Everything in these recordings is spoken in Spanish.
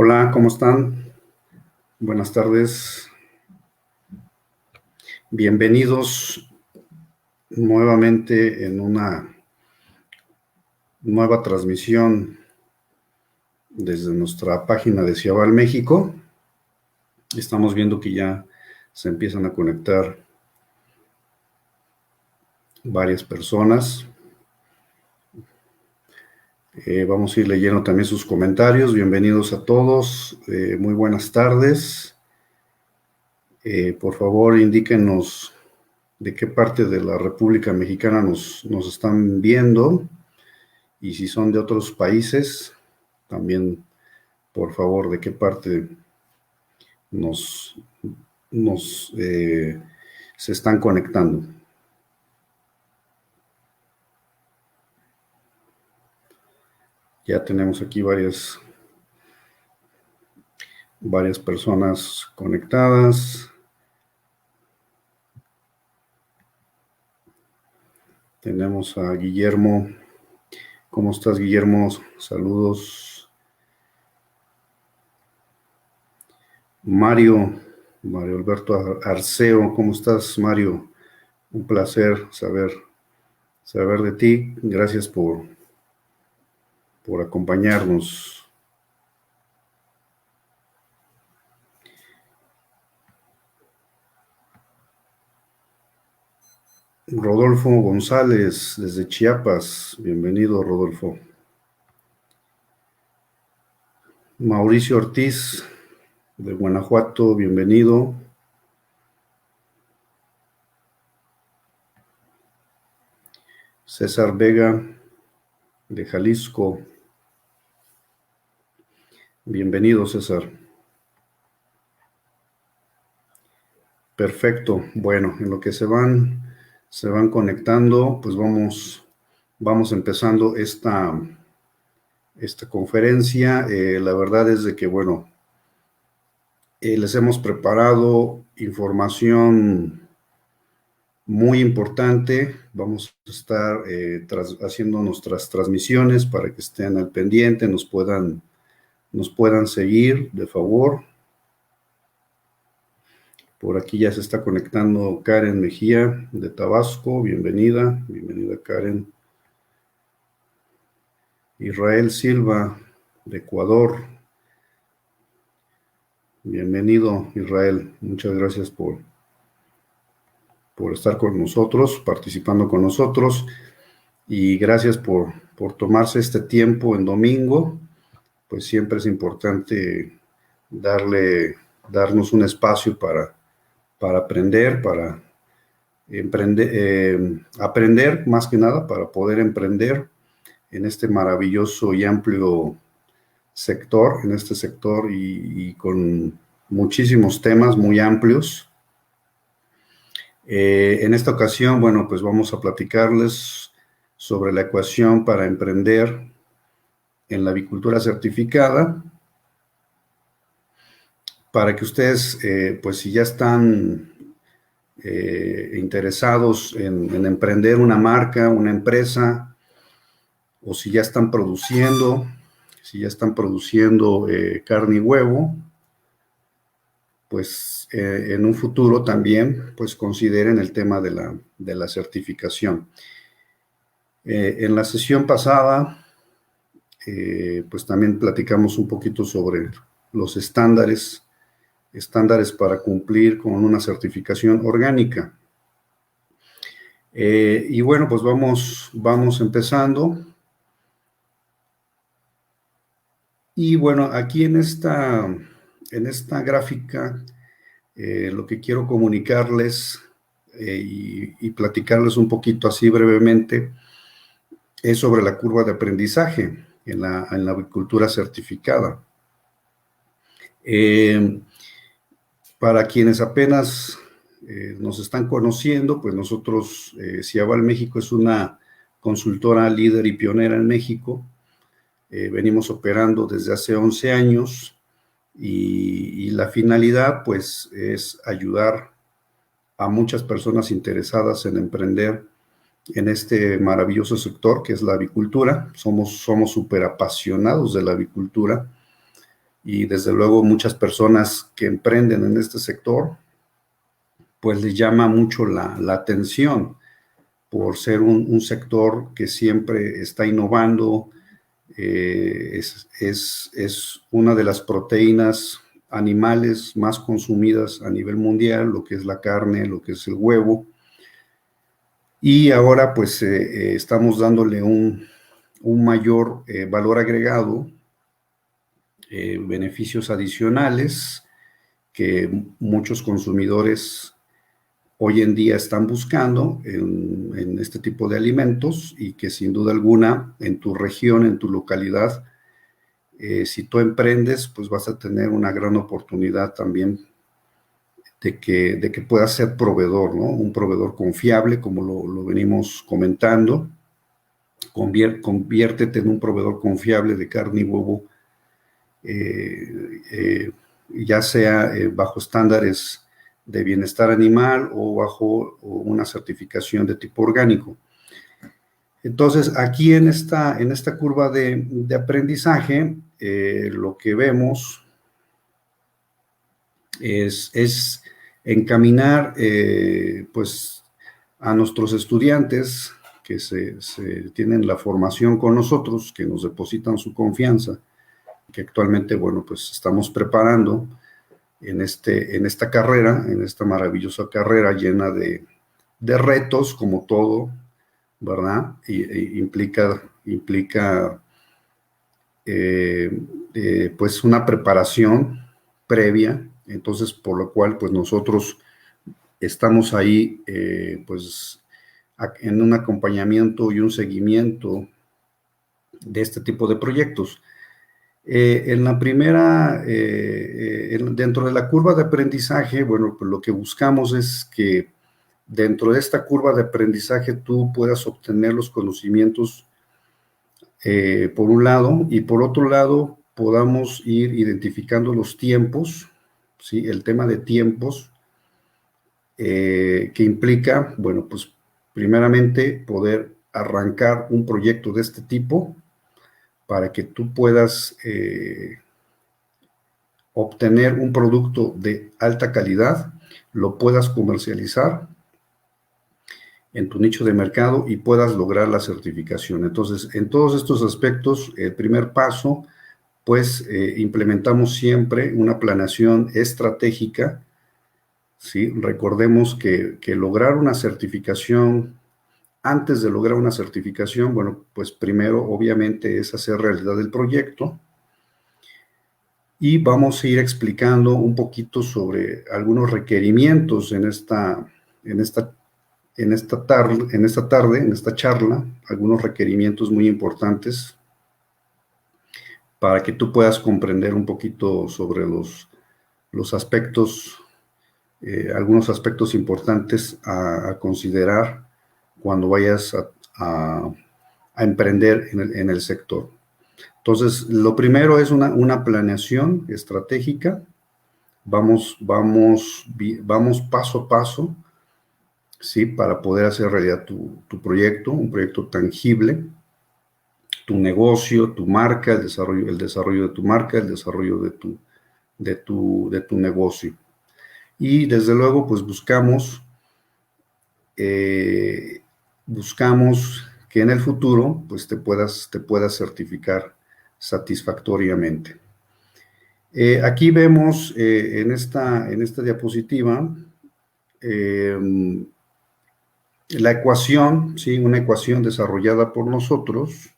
Hola, ¿cómo están? Buenas tardes. Bienvenidos nuevamente en una nueva transmisión desde nuestra página de Ciabal, México. Estamos viendo que ya se empiezan a conectar varias personas. Vamos a ir leyendo también sus comentarios. Bienvenidos a todos. Muy buenas tardes. Por favor, indíquenos de qué parte de la República Mexicana nos están viendo y si son de otros países, también, por favor, de qué parte nos, se están conectando. Ya tenemos aquí varias personas conectadas. Tenemos a Guillermo. ¿Cómo estás, Guillermo? Saludos. Mario Alberto Arceo, ¿cómo estás, Mario? Un placer saber de ti. Gracias por acompañarnos. Rodolfo González, desde Chiapas. Bienvenido, Rodolfo. Mauricio Ortiz, de Guanajuato. Bienvenido. César Vega, de Jalisco. Bienvenido, César. Perfecto. Bueno, en lo que se van conectando, pues vamos empezando esta conferencia. La verdad es de que, bueno, les hemos preparado información muy importante. Vamos a estar haciendo nuestras transmisiones para que estén al pendiente, nos puedan seguir, de favor. Por aquí ya se está conectando Karen Mejía, de Tabasco. Bienvenida Karen. Israel Silva, de Ecuador. Bienvenido, Israel. Muchas gracias por estar con nosotros, participando con nosotros. Y gracias por tomarse este tiempo en domingo. Pues siempre es importante darnos un espacio para aprender, para aprender más que nada, para poder emprender en este maravilloso y amplio sector, y con muchísimos temas muy amplios. En esta ocasión, bueno, pues vamos a platicarles sobre la ecuación para emprender en la avicultura certificada, para que ustedes, pues si ya están interesados en emprender una marca, una empresa, o si ya están produciendo carne y huevo, pues en un futuro también, pues consideren el tema de la certificación. En la sesión pasada, pues también platicamos un poquito sobre los estándares para cumplir con una certificación orgánica. Y bueno, pues vamos empezando. Y bueno, aquí en esta gráfica, lo que quiero comunicarles y platicarles un poquito así brevemente es sobre la curva de aprendizaje en la avicultura certificada. Para quienes apenas nos están conociendo, pues nosotros, Ciabal México es una consultora líder y pionera en México. Venimos operando desde hace 11 años y la finalidad, pues, es ayudar a muchas personas interesadas en emprender en este maravilloso sector que es la avicultura. Somos súper apasionados de la avicultura y desde luego muchas personas que emprenden en este sector, pues les llama mucho la atención por ser un sector que siempre está innovando. Es una de las proteínas animales más consumidas a nivel mundial, lo que es la carne, lo que es el huevo, y ahora pues estamos dándole un mayor valor agregado, beneficios adicionales que muchos consumidores hoy en día están buscando en este tipo de alimentos, y que sin duda alguna en tu región, en tu localidad, si tú emprendes, pues vas a tener una gran oportunidad también de que puedas ser proveedor, ¿no? Un proveedor confiable, como lo venimos comentando. Conviértete en un proveedor confiable de carne y huevo, ya sea bajo estándares de bienestar animal o bajo una certificación de tipo orgánico. Entonces, aquí en esta curva de aprendizaje, lo que vemos es encaminar pues a nuestros estudiantes que se tienen la formación con nosotros, que nos depositan su confianza, que actualmente, bueno, pues estamos preparando en esta carrera, en esta maravillosa carrera llena de retos, como todo, ¿verdad? Implica pues una preparación previa. Entonces, por lo cual, pues nosotros estamos ahí, pues en un acompañamiento y un seguimiento de este tipo de proyectos. En la primera, dentro de la curva de aprendizaje, bueno, pues lo que buscamos es que dentro de esta curva de aprendizaje tú puedas obtener los conocimientos por un lado, y por otro lado podamos ir identificando los tiempos, ¿sí? El tema de tiempos que implica, bueno, pues primeramente poder arrancar un proyecto de este tipo para que tú puedas obtener un producto de alta calidad, lo puedas comercializar en tu nicho de mercado y puedas lograr la certificación. Entonces, en todos estos aspectos, el primer paso, pues implementamos siempre una planeación estratégica, ¿sí? Recordemos que lograr una certificación, antes de lograr una certificación, bueno, pues primero obviamente es hacer realidad el proyecto, y vamos a ir explicando un poquito sobre algunos requerimientos en esta tarde, en esta charla, algunos requerimientos muy importantes para que tú puedas comprender un poquito sobre los aspectos, algunos aspectos importantes a considerar cuando vayas a emprender en el sector. Entonces, lo primero es una planeación estratégica. Vamos paso a paso, ¿sí? Para poder hacer realidad tu proyecto, un proyecto tangible, tu negocio, tu marca, el desarrollo de tu marca, el desarrollo de tu negocio. Y desde luego, pues buscamos que en el futuro, pues te puedas certificar satisfactoriamente. Aquí vemos en esta diapositiva la ecuación, ¿sí? Una ecuación desarrollada por nosotros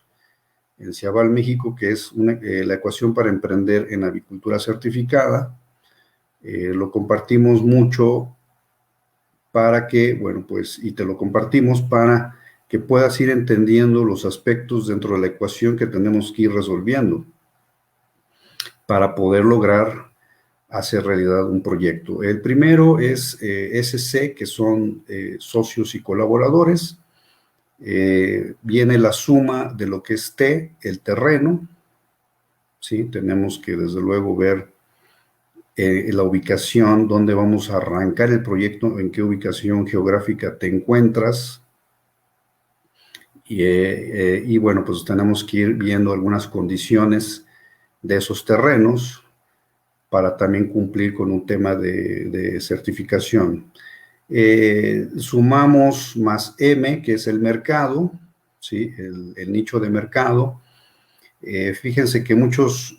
en Ciabal, México, que es la ecuación para emprender en avicultura certificada. Lo compartimos mucho para que, bueno, pues, y te lo compartimos para que puedas ir entendiendo los aspectos dentro de la ecuación que tenemos que ir resolviendo para poder lograr hacer realidad un proyecto. El primero es SC, que son socios y colaboradores. Viene la suma de lo que es T, el terreno, ¿sí? Tenemos que desde luego ver la ubicación, dónde vamos a arrancar el proyecto, en qué ubicación geográfica te encuentras. Y bueno, pues tenemos que ir viendo algunas condiciones de esos terrenos. para también cumplir con un tema de certificación. Sumamos más M, que es el mercado, ¿sí? El nicho de mercado. Fíjense que muchos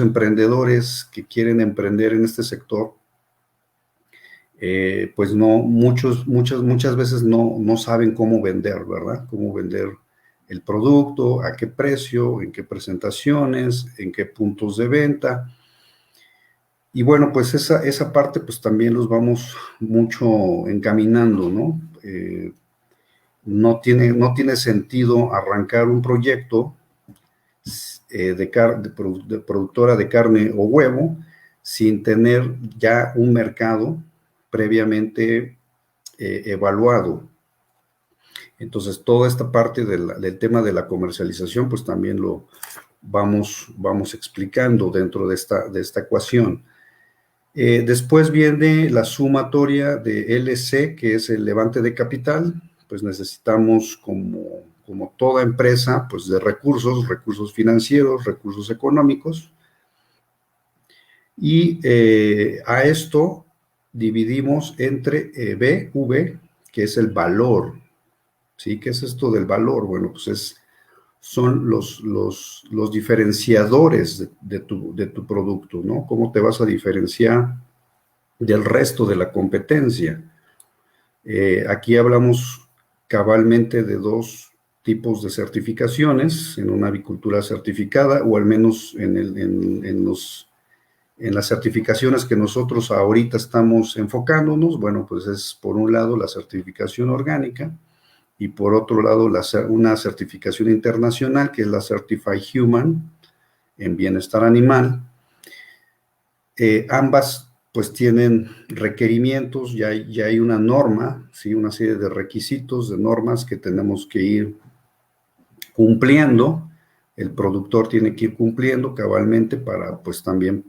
emprendedores que quieren emprender en este sector, pues no, muchas veces no saben cómo vender, ¿verdad? Cómo vender el producto, a qué precio, en qué presentaciones, en qué puntos de venta. Y bueno, pues esa parte pues también los vamos mucho encaminando, ¿no? No tiene sentido arrancar un proyecto de productora de carne o huevo sin tener ya un mercado previamente evaluado. Entonces, toda esta parte del tema de la comercialización, pues también lo vamos explicando dentro de esta ecuación. Después viene la sumatoria de LC, que es el levante de capital. Pues necesitamos, como toda empresa, pues de recursos financieros, recursos económicos. Y a esto dividimos entre V, que es el valor. ¿Sí? ¿Qué es esto del valor? Bueno, pues son los diferenciadores de tu producto, ¿no? ¿Cómo te vas a diferenciar del resto de la competencia? Aquí hablamos cabalmente de dos tipos de certificaciones, en una avicultura certificada, o al menos en las certificaciones que nosotros ahorita estamos enfocándonos. Bueno, pues es por un lado la certificación orgánica, y por otro lado una certificación internacional, que es la Certified Human en bienestar animal. Ambas pues tienen requerimientos, ya hay una norma, ¿sí? Una serie de requisitos, de normas que tenemos que ir cumpliendo. El productor tiene que ir cumpliendo cabalmente para pues también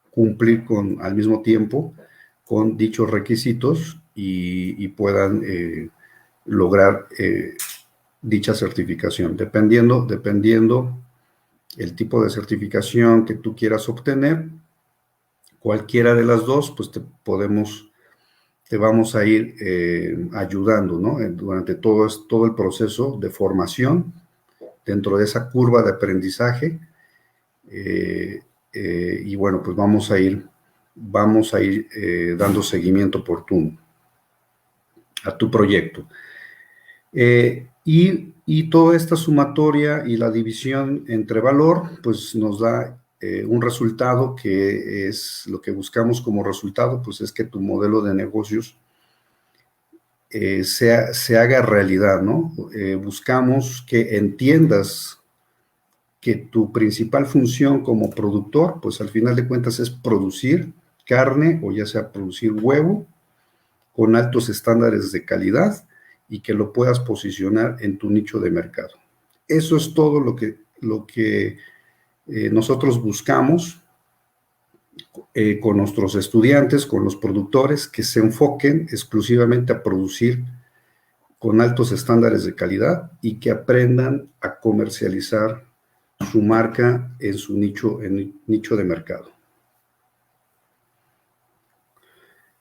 cumplir al mismo tiempo con dichos requisitos y puedan lograr dicha certificación. Dependiendo el tipo de certificación que tú quieras obtener, cualquiera de las dos, pues te vamos a ir ayudando, ¿no? Durante todo el proceso de formación, dentro de esa curva de aprendizaje, y bueno, pues vamos a ir dando seguimiento oportuno a tu proyecto. Y toda esta sumatoria y la división entre valor, pues nos da un resultado, que es lo que buscamos como resultado, pues es que tu modelo de negocios se haga realidad, ¿no? Buscamos que entiendas que tu principal función como productor, pues al final de cuentas es producir carne, o ya sea producir huevo, con altos estándares de calidad, y que lo puedas posicionar en tu nicho de mercado. Eso es todo lo que nosotros buscamos con nuestros estudiantes, con los productores, que se enfoquen exclusivamente a producir con altos estándares de calidad y que aprendan a comercializar su marca en su nicho de mercado.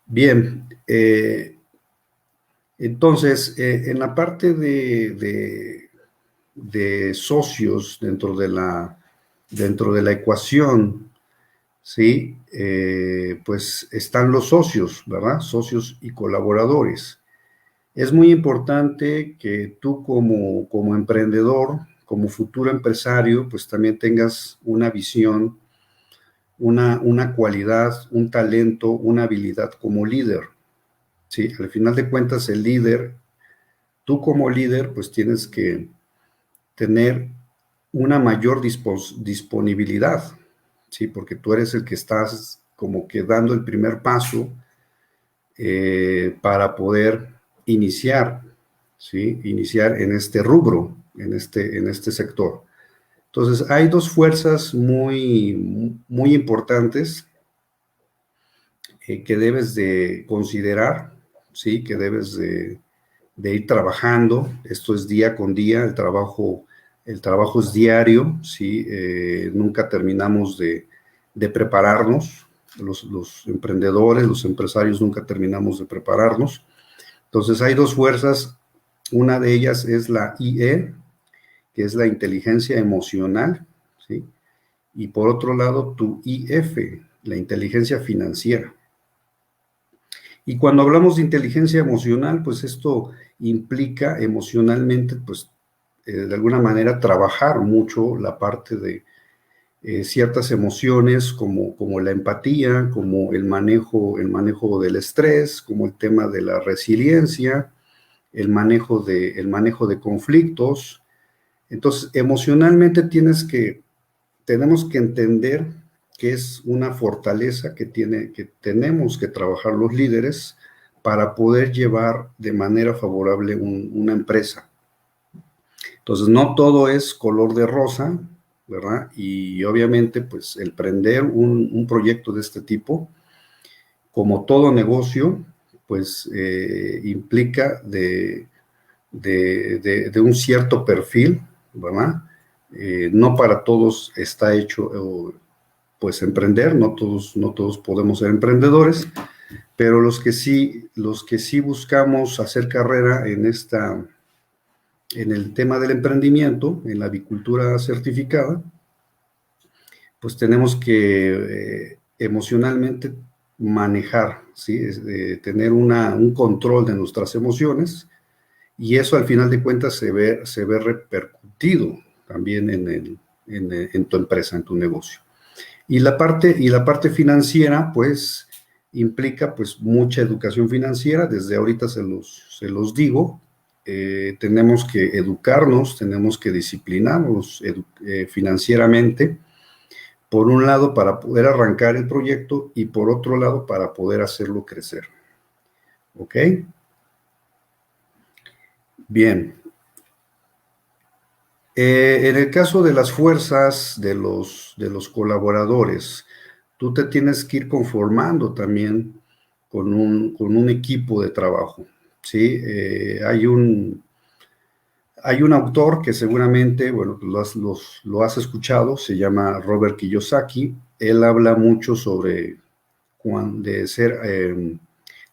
Bien, entonces, en la parte de socios dentro de la ecuación, ¿sí? Pues están los socios, ¿verdad? Socios y colaboradores. Es muy importante que tú como emprendedor, como futuro empresario, pues también tengas una visión, una cualidad, un talento, una habilidad como líder. Sí, al final de cuentas, el líder, tú como líder, pues tienes que tener una mayor disponibilidad, ¿sí? Porque tú eres el que estás como que dando el primer paso para poder iniciar, ¿sí? Iniciar en este rubro, en este sector. Entonces, hay dos fuerzas muy importantes que debes de considerar, ¿sí? Que debes de ir trabajando. Esto es día con día, el trabajo es diario, ¿sí? Nunca terminamos de de prepararnos. Los emprendedores, los empresarios nunca terminamos de prepararnos. Entonces hay dos fuerzas, una de ellas es la IE, que es la inteligencia emocional, ¿sí? Y por otro lado tu IF, la inteligencia financiera. Y cuando hablamos de inteligencia emocional, pues esto implica emocionalmente, pues de alguna manera trabajar mucho la parte de ciertas emociones como la empatía, como el manejo del estrés, como el tema de la resiliencia, el manejo de conflictos. Entonces, emocionalmente tenemos que entender que es una fortaleza que tenemos que trabajar los líderes para poder llevar de manera favorable una empresa. Entonces, no todo es color de rosa, ¿verdad? Y obviamente, pues, el prender un proyecto de este tipo, como todo negocio, pues, implica de un cierto perfil, ¿verdad? No para todos está hecho, pues, emprender, no todos podemos ser emprendedores, pero los que sí buscamos hacer carrera en el tema del emprendimiento, en la avicultura certificada, pues tenemos que emocionalmente manejar, ¿sí? Tener un control de nuestras emociones, y eso al final de cuentas se ve repercutido también en tu empresa, en tu negocio. Y la parte financiera, pues, implica pues mucha educación financiera. Desde ahorita se los digo. Tenemos que educarnos, tenemos que disciplinarnos financieramente, por un lado para poder arrancar el proyecto y por otro lado para poder hacerlo crecer. ¿Ok? Bien. En el caso de las fuerzas de los colaboradores, tú te tienes que ir conformando también con un equipo de trabajo, ¿sí? Hay un autor que seguramente, bueno, lo has escuchado, se llama Robert Kiyosaki. Él habla mucho sobre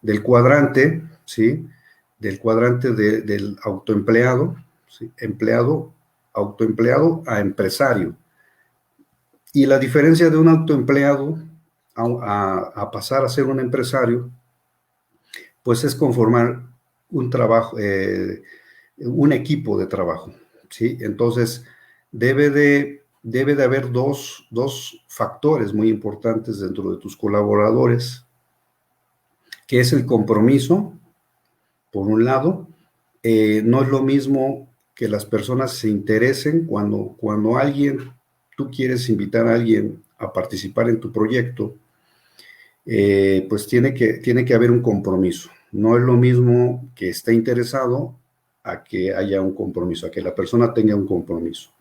del cuadrante, ¿sí? Del cuadrante del autoempleado, ¿sí? Autoempleado a empresario. Y la diferencia de un autoempleado a pasar a ser un empresario, pues es conformar un trabajo, un equipo de trabajo, ¿sí? Entonces, debe de haber dos factores muy importantes dentro de tus colaboradores, que es el compromiso, por un lado. No es lo mismo que las personas se interesen cuando tú quieres invitar a alguien a participar en tu proyecto, pues tiene que haber un compromiso. No es lo mismo que esté interesado a que haya un compromiso, a que la persona tenga un compromiso.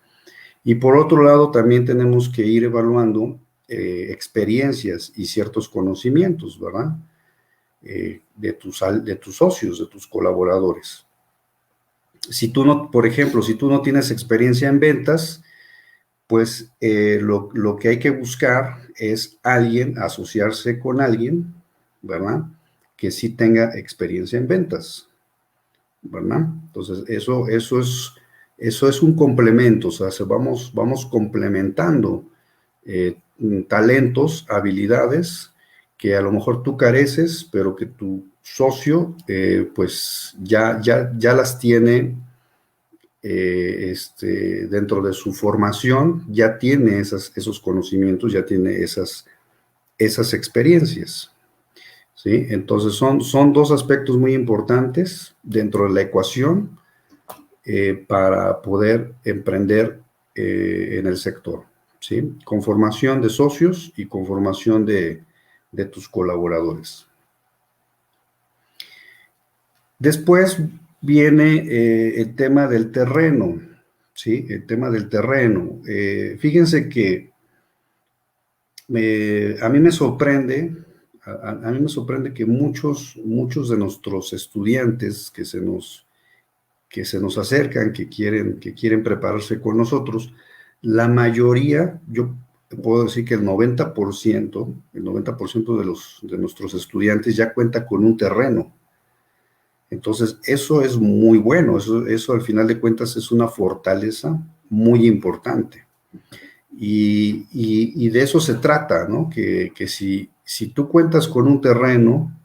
Y por otro lado, también tenemos que ir evaluando experiencias y ciertos conocimientos, ¿verdad? De tus socios, de tus colaboradores. Si tú no, por ejemplo, si tú no tienes experiencia en ventas, pues lo que hay que buscar es asociarse con alguien, ¿verdad? Que sí tenga experiencia en ventas, ¿verdad? Entonces, eso es un complemento, o sea, vamos complementando talentos, habilidades que a lo mejor tú careces, pero que tu socio, pues ya las tiene. Dentro de su formación ya tiene esos conocimientos, ya tiene esas experiencias, ¿sí? Entonces son dos aspectos muy importantes dentro de la ecuación para poder emprender en el sector, ¿sí? Conformación de socios y conformación de tus colaboradores. Después viene el tema del terreno, ¿sí? El tema del terreno. Fíjense que a mí me sorprende, que muchos de nuestros estudiantes que se nos acercan, que quieren prepararse con nosotros, la mayoría, puedo decir que el 90% de nuestros estudiantes ya cuenta con un terreno. Entonces, eso es muy bueno, eso al final de cuentas es una fortaleza muy importante. Y de eso se trata, ¿no? Que si tú cuentas con un terreno,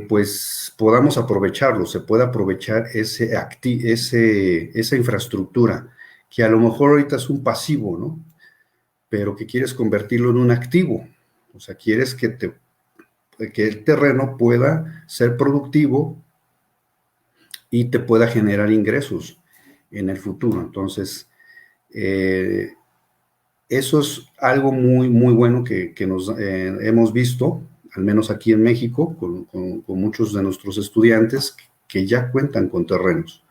pues podamos aprovecharlo, se puede aprovechar esa infraestructura, que a lo mejor ahorita es un pasivo, ¿no? Pero que quieres convertirlo en un activo. O sea, quieres que el terreno pueda ser productivo y te pueda generar ingresos en el futuro. Entonces, eso es algo muy, muy bueno que nos hemos visto, al menos aquí en México, con muchos de nuestros estudiantes que ya cuentan con terrenos.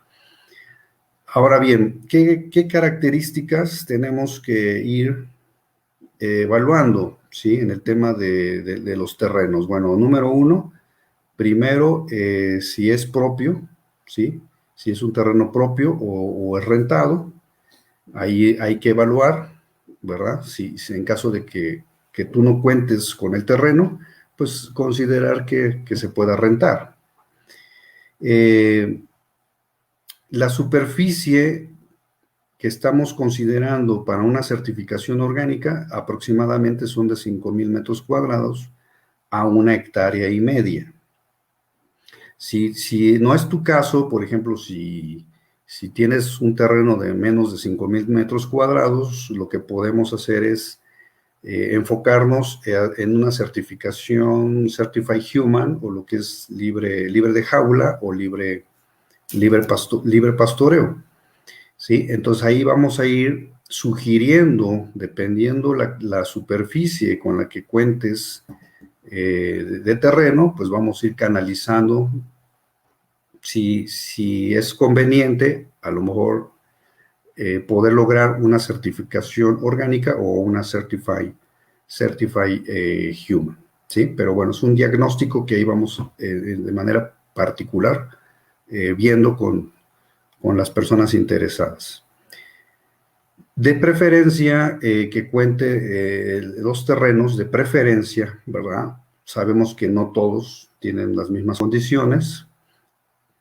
Ahora bien, ¿qué características tenemos que ir evaluando, ¿sí? En el tema de los terrenos? Bueno, número uno, primero, si es propio, ¿sí? Si es un terreno propio o es rentado, ahí hay que evaluar, ¿verdad? Si en caso de que tú no cuentes con el terreno, pues considerar que se pueda rentar. La superficie que estamos considerando para una certificación orgánica aproximadamente son de 5,000 metros cuadrados a 1,5 hectáreas. Si no es tu caso, por ejemplo, si tienes un terreno de menos de 5,000 metros cuadrados, lo que podemos hacer es enfocarnos en una certificación Certified Human, o lo que es libre de jaula o libre pastoreo. ¿Sí? Entonces ahí vamos a ir sugiriendo, dependiendo la superficie con la que cuentes de terreno, pues vamos a ir canalizando si es conveniente, a lo mejor poder lograr una certificación orgánica o una Certified Human, ¿sí? Pero bueno, es un diagnóstico que ahí vamos de manera particular viendo con las personas interesadas. De preferencia, que cuente los terrenos, de preferencia, ¿verdad? Sabemos que no todos tienen las mismas condiciones,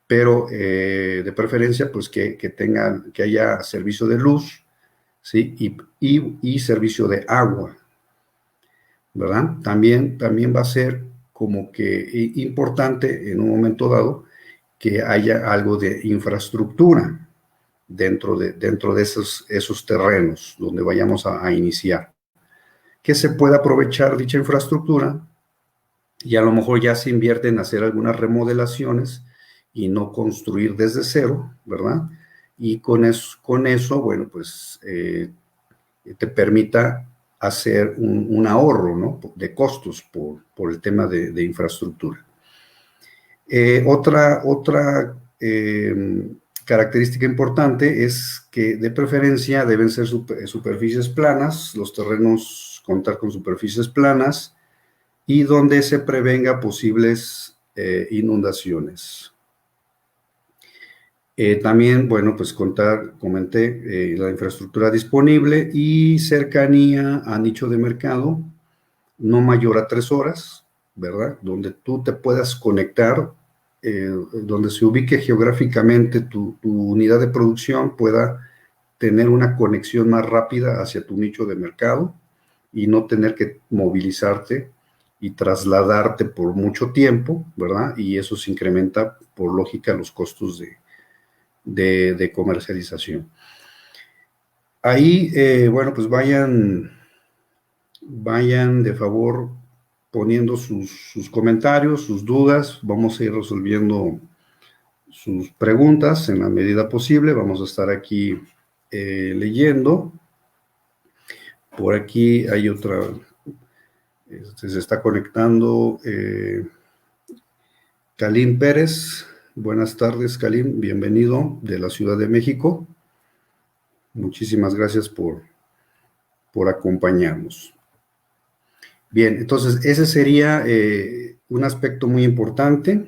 pero de preferencia, pues que haya servicio de luz, ¿sí? Y servicio de agua, ¿verdad? También va a ser como que importante en un momento dado que haya algo de infraestructura dentro de esos terrenos donde vayamos a iniciar. Que se pueda aprovechar dicha infraestructura y a lo mejor ya se invierte en hacer algunas remodelaciones y no construir desde cero, ¿verdad? Y con eso bueno, pues te permita hacer un ahorro, ¿no? De costos por el tema de infraestructura. Otra característica importante es que de preferencia deben ser superficies planas, los terrenos contar con superficies planas y donde se prevenga posibles inundaciones. También, bueno, pues comenté la infraestructura disponible y cercanía a nicho de mercado, no mayor a 3 horas, ¿verdad? Donde tú te puedas conectar, donde se ubique geográficamente tu unidad de producción, pueda tener una conexión más rápida hacia tu nicho de mercado y no tener que movilizarte y trasladarte por mucho tiempo, ¿verdad? Y eso se incrementa, por lógica, los costos de comercialización. Ahí, bueno, pues vayan de favor poniendo sus comentarios, sus dudas. Vamos a ir resolviendo sus preguntas en la medida posible. Vamos a estar aquí leyendo. Por aquí hay otra, se está conectando Kalim Pérez. Buenas tardes, Kalim, bienvenido de la Ciudad de México. Muchísimas gracias por acompañarnos. Bien, entonces ese sería un aspecto muy importante.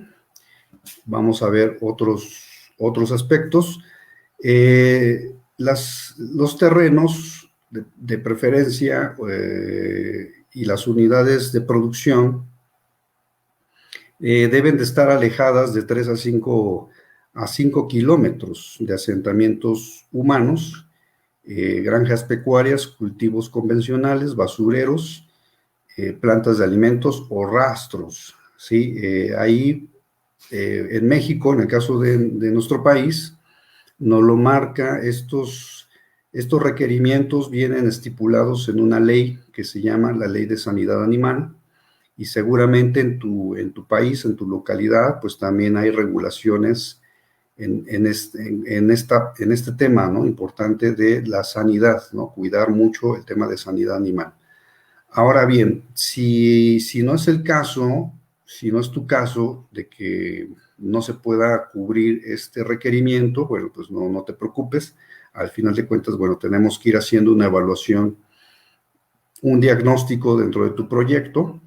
Vamos a ver otros aspectos. Los terrenos de preferencia, y las unidades de producción deben de estar alejadas de 3 a 5 kilómetros de asentamientos humanos, granjas pecuarias, cultivos convencionales, basureros, plantas de alimentos o rastros, ¿sí? Ahí, en México, en el caso de nuestro país, nos lo marca, estos requerimientos vienen estipulados en una ley que se llama la Ley de Sanidad Animal, y seguramente en tu país, en tu localidad, pues también hay regulaciones en este tema, ¿no? Importante de la sanidad, ¿no? Cuidar mucho el tema de sanidad animal. Ahora bien, si no es el caso, si no es tu caso de que no se pueda cubrir este requerimiento, bueno, pues no te preocupes. Al final de cuentas, bueno, tenemos que ir haciendo una evaluación, un diagnóstico dentro de tu proyecto,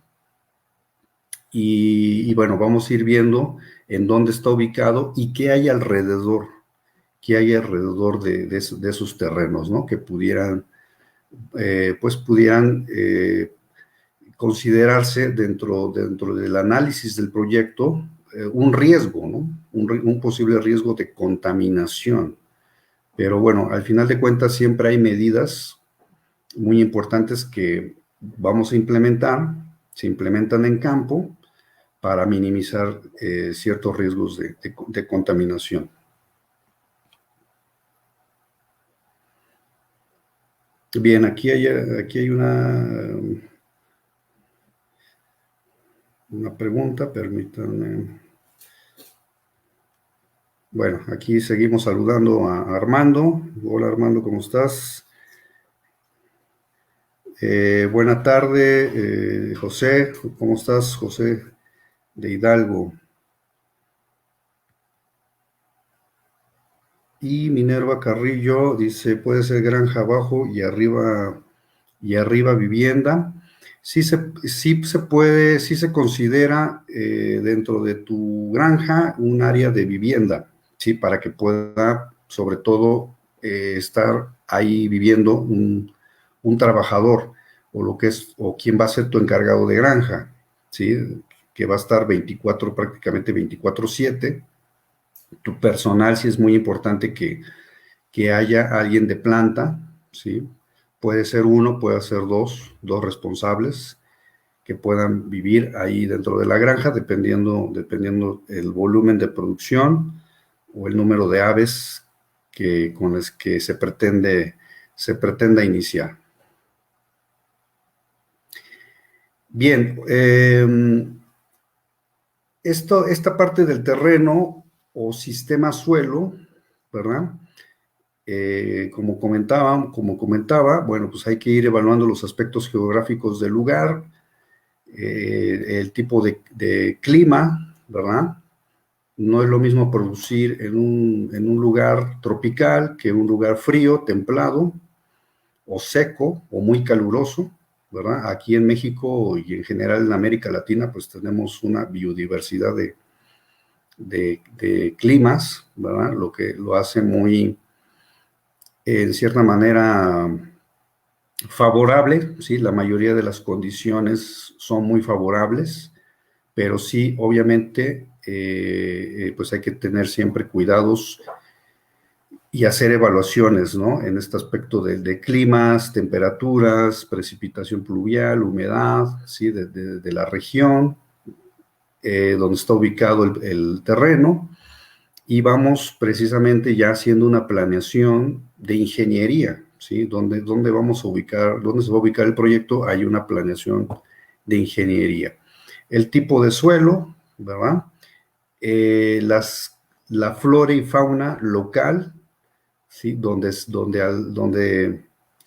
y bueno, vamos a ir viendo en dónde está ubicado y qué hay alrededor, de esos terrenos, ¿no? Que pudieran considerarse dentro del análisis del proyecto, un riesgo, ¿no? Un posible riesgo de contaminación. Pero bueno, al final de cuentas siempre hay medidas muy importantes que vamos a implementar, se implementan en campo para minimizar ciertos riesgos de contaminación. Bien, aquí hay una pregunta, permítanme. Bueno, aquí seguimos saludando a Armando. Hola Armando, ¿cómo estás? Buena tarde, José. ¿Cómo estás, José de Hidalgo? Y Minerva Carrillo dice, puede ser granja abajo y arriba vivienda. Sí se puede, sí se considera dentro de tu granja un área de vivienda, ¿sí? Para que pueda, sobre todo, estar ahí viviendo un trabajador, o quien va a ser tu encargado de granja, ¿sí? Que va a estar prácticamente 24/7. Tu personal sí es muy importante que haya alguien de planta, ¿sí? Puede ser uno, puede ser dos responsables que puedan vivir ahí dentro de la granja, dependiendo el volumen de producción o el número de aves con las que se pretenda iniciar. Bien, esta parte del terreno o sistema suelo, ¿verdad? Como comentaba, bueno, pues hay que ir evaluando los aspectos geográficos del lugar, el tipo de clima, ¿verdad? No es lo mismo producir en un lugar tropical que en un lugar frío, templado, o seco, o muy caluroso, ¿verdad? Aquí en México y en general en América Latina, pues tenemos una biodiversidad de climas, ¿verdad? Lo que lo hace muy, en cierta manera, favorable, ¿sí? La mayoría de las condiciones son muy favorables, pero sí, obviamente, pues hay que tener siempre cuidados y hacer evaluaciones, ¿no? En este aspecto de climas, temperaturas, precipitación pluvial, humedad, ¿sí? De la región, donde está ubicado el terreno, y vamos precisamente ya haciendo una planeación de ingeniería, ¿sí? Dónde vamos a ubicar, dónde se va a ubicar el proyecto, hay una planeación de ingeniería. El tipo de suelo, ¿verdad? La flora y fauna local, ¿sí? Donde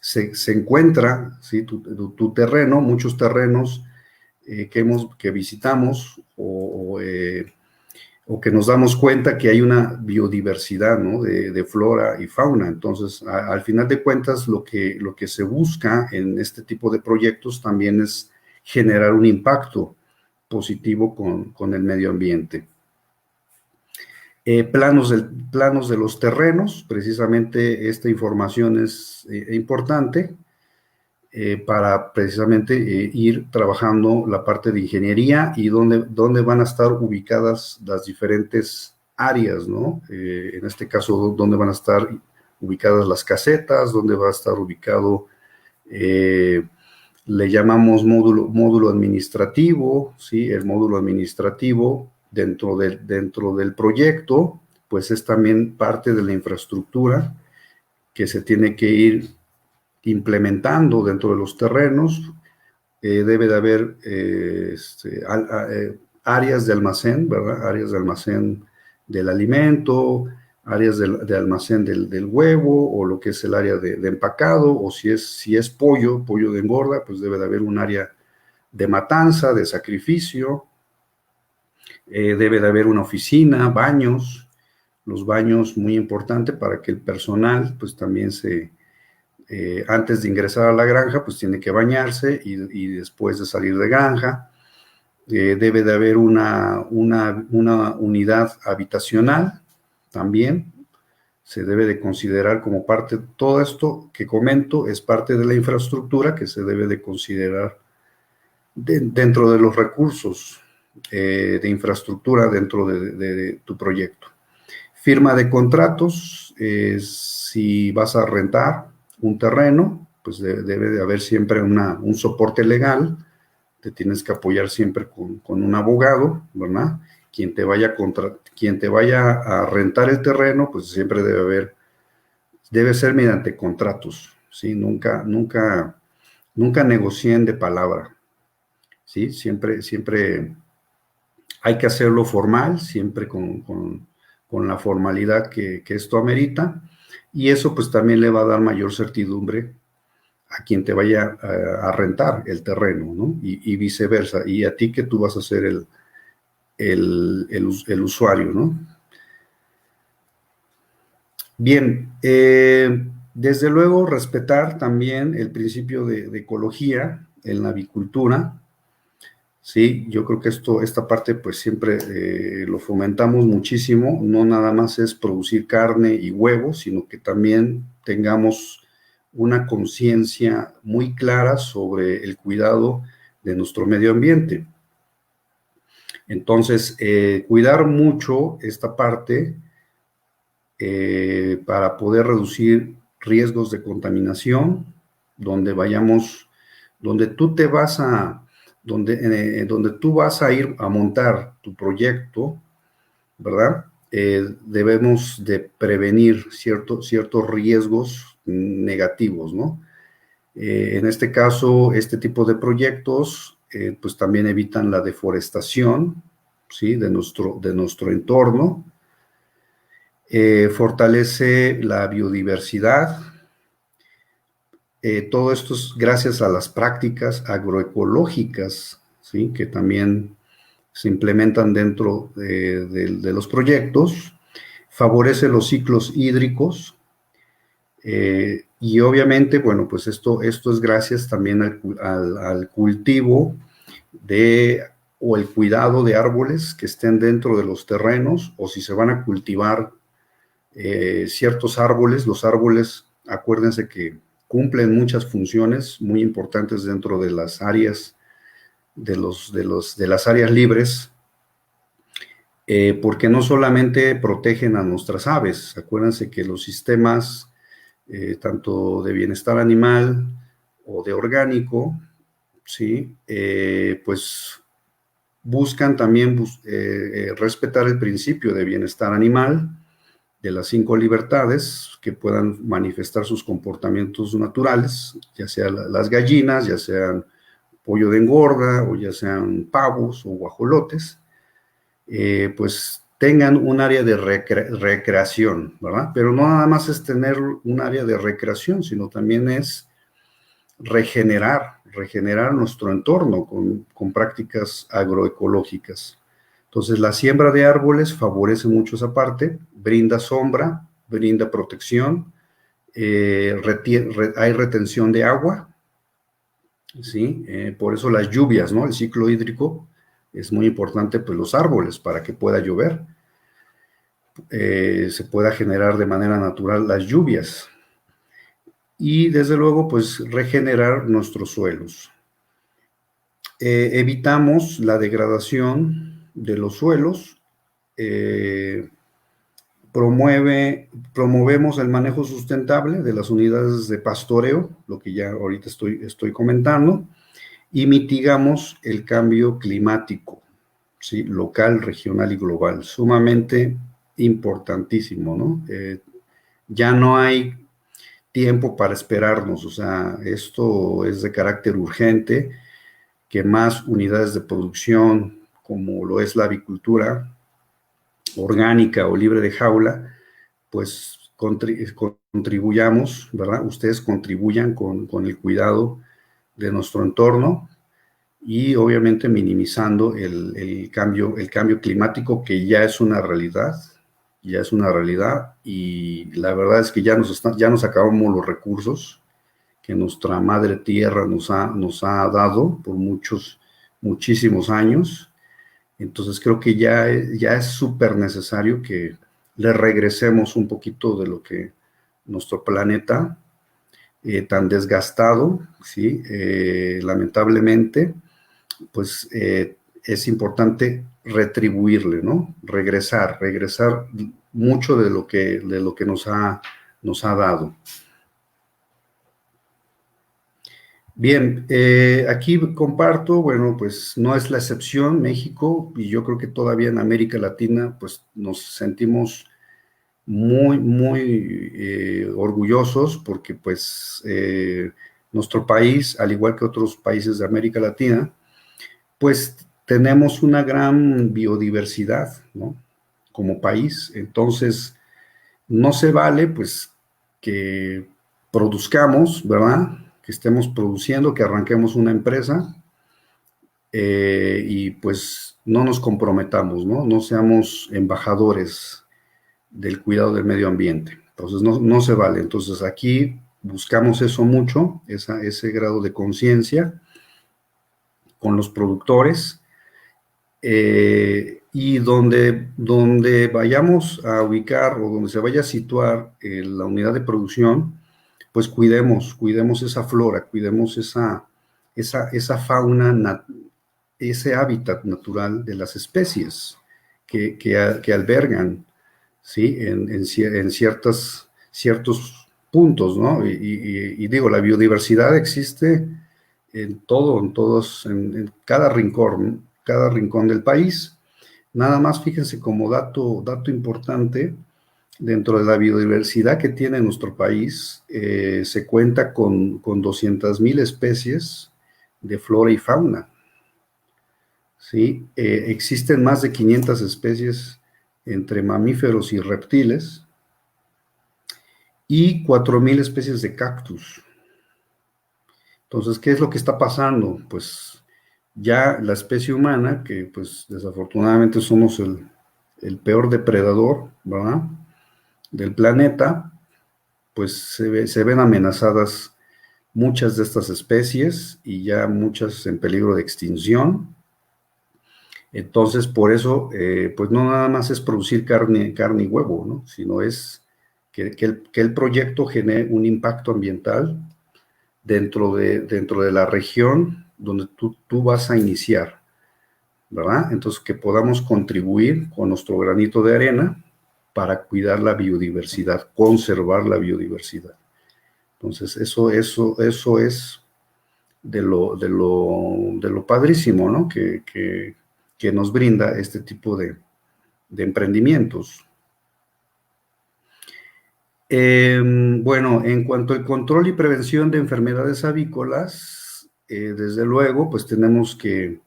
se encuentra, ¿sí? Tu terreno, muchos terrenos que visitamos o que nos damos cuenta que hay una biodiversidad, ¿no? de flora y fauna. Entonces, al final de cuentas, lo que se busca en este tipo de proyectos también es generar un impacto positivo con el medio ambiente. Planos de los terrenos, precisamente esta información es importante, para precisamente ir trabajando la parte de ingeniería y dónde van a estar ubicadas las diferentes áreas, ¿no? En este caso, dónde van a estar ubicadas las casetas, dónde va a estar ubicado, le llamamos módulo administrativo, ¿sí? El módulo administrativo dentro del proyecto, pues es también parte de la infraestructura que se tiene que ir implementando dentro de los terrenos. Debe de haber áreas de almacén, ¿verdad? Áreas de almacén del alimento, áreas de almacén del huevo, o lo que es el área de empacado, o si es pollo de engorda, pues debe de haber un área de matanza, de sacrificio. Debe de haber una oficina, baños, los baños muy importante para que el personal pues también antes de ingresar a la granja, pues tiene que bañarse y después de salir de granja. Debe de haber una unidad habitacional también. Se debe de considerar como parte, todo esto que comento es parte de la infraestructura que se debe de considerar dentro de los recursos de infraestructura dentro de tu proyecto. Firma de contratos, si vas a rentar un terreno, pues debe de haber siempre un soporte legal, te tienes que apoyar siempre con un abogado, ¿verdad? Quien te vaya a rentar el terreno, pues siempre debe ser mediante contratos, ¿sí? Nunca negocien de palabra, ¿sí? Siempre hay que hacerlo formal, siempre con la formalidad que esto amerita, y eso pues también le va a dar mayor certidumbre a quien te vaya a rentar el terreno, ¿no? Y viceversa, y a ti que tú vas a ser el usuario, ¿no? Bien, desde luego respetar también el principio de ecología en la avicultura. Sí, yo creo que esta parte pues siempre lo fomentamos muchísimo, no nada más es producir carne y huevos, sino que también tengamos una conciencia muy clara sobre el cuidado de nuestro medio ambiente. Entonces, cuidar mucho esta parte para poder reducir riesgos de contaminación, donde tú te vas donde tú vas a ir a montar tu proyecto, ¿verdad? Debemos de prevenir ciertos riesgos negativos, ¿no? En este caso, este tipo de proyectos, pues también evitan la deforestación, ¿sí? De nuestro entorno, fortalece la biodiversidad. Todo esto es gracias a las prácticas agroecológicas, ¿sí? Que también se implementan dentro de los proyectos, favorece los ciclos hídricos, y obviamente, bueno, pues esto es gracias también al cultivo o el cuidado de árboles que estén dentro de los terrenos, o si se van a cultivar ciertos árboles. Los árboles, acuérdense que cumplen muchas funciones muy importantes dentro de las áreas, de las áreas libres, porque no solamente protegen a nuestras aves. Acuérdense que los sistemas, tanto de bienestar animal o de orgánico, ¿sí? Pues buscan también respetar el principio de bienestar animal, de las 5 libertades, que puedan manifestar sus comportamientos naturales, ya sea las gallinas, ya sean pollo de engorda, o ya sean pavos o guajolotes, pues tengan un área de recreación, ¿verdad? Pero no nada más es tener un área de recreación, sino también es regenerar nuestro entorno con prácticas agroecológicas. Entonces, la siembra de árboles favorece mucho esa parte, brinda sombra, brinda protección, hay retención de agua, ¿sí? Por eso las lluvias, ¿no? El ciclo hídrico es muy importante, pues los árboles, para que pueda llover, se pueda generar de manera natural las lluvias. y desde luego pues regenerar nuestros suelos. Evitamos la degradación de los suelos, promovemos el manejo sustentable de las unidades de pastoreo, lo que ya ahorita estoy comentando, y mitigamos el cambio climático, ¿sí? Local, regional y global, sumamente importantísimo, ¿no? Ya no hay tiempo para esperarnos, o sea, esto es de carácter urgente, que más unidades de producción, como lo es la avicultura orgánica o libre de jaula, pues contribuyamos, ¿verdad? Ustedes contribuyan con el cuidado de nuestro entorno y obviamente minimizando el cambio climático, que ya es una realidad, y la verdad es que ya nos acabamos los recursos que nuestra madre tierra nos ha dado por muchísimos años. Entonces creo que ya es súper necesario que le regresemos un poquito de lo que nuestro planeta tan desgastado, ¿sí? Lamentablemente, pues es importante retribuirle, ¿no? Regresar mucho de lo que nos ha dado. Bien, aquí comparto, bueno, pues no es la excepción México, y yo creo que todavía en América Latina pues nos sentimos muy orgullosos, porque pues nuestro país, al igual que otros países de América Latina, pues tenemos una gran biodiversidad, ¿no? Como país. Entonces no se vale pues que produzcamos, ¿verdad? Que estemos produciendo, que arranquemos una empresa y pues no nos comprometamos, ¿no? No seamos embajadores del cuidado del medio ambiente. Entonces no se vale. Entonces aquí buscamos eso mucho, ese grado de conciencia con los productores, y donde vayamos a ubicar o donde se vaya a situar la unidad de producción, pues cuidemos esa flora, cuidemos esa fauna, ese hábitat natural de las especies que albergan, ¿sí? En ciertos puntos, ¿no? Y digo, la biodiversidad existe en todo, en cada rincón del país. Nada más fíjense como dato importante, dentro de la biodiversidad que tiene nuestro país, se cuenta con 200,000 especies de flora y fauna, ¿sí? Existen más de 500 especies entre mamíferos y reptiles y 4,000 especies de cactus. Entonces, ¿qué es lo que está pasando? Pues ya la especie humana, que pues desafortunadamente somos el peor depredador, ¿verdad? Del planeta, pues se ven amenazadas muchas de estas especies, y ya muchas en peligro de extinción. Entonces, por eso, pues no nada más es producir carne y huevo, ¿no? Sino es que el proyecto genere un impacto ambiental dentro de la región donde tú vas a iniciar, ¿verdad? Entonces, que podamos contribuir con nuestro granito de arena para cuidar la biodiversidad, conservar la biodiversidad. Entonces, eso es de lo padrísimo, ¿no? Que nos brinda este tipo de emprendimientos. Bueno, en cuanto al control y prevención de enfermedades avícolas, desde luego, pues tenemos que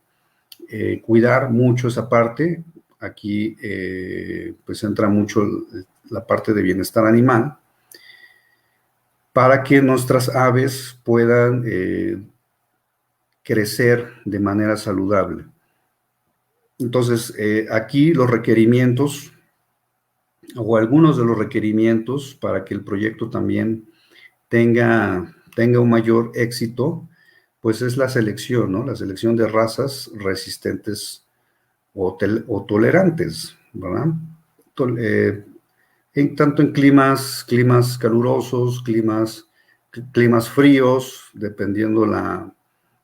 cuidar mucho esa parte. Aquí, pues entra mucho la parte de bienestar animal, para que nuestras aves puedan crecer de manera saludable. Entonces, aquí los requerimientos, o algunos de los requerimientos para que el proyecto también tenga un mayor éxito, pues es la selección, ¿no? La selección de razas resistentes o tolerantes, ¿verdad? Tanto en climas calurosos, climas climas fríos, dependiendo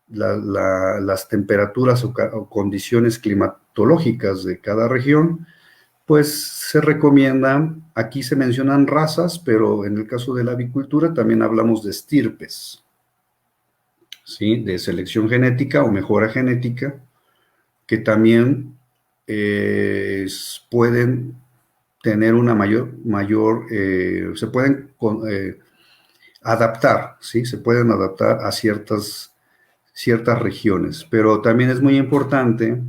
las temperaturas o condiciones climatológicas de cada región, pues se recomienda, aquí se mencionan razas, pero en el caso de la avicultura también hablamos de estirpes, ¿sí? De selección genética o mejora genética, que también pueden tener una se pueden adaptar, ¿sí? Se pueden adaptar a ciertas regiones, pero también es muy importante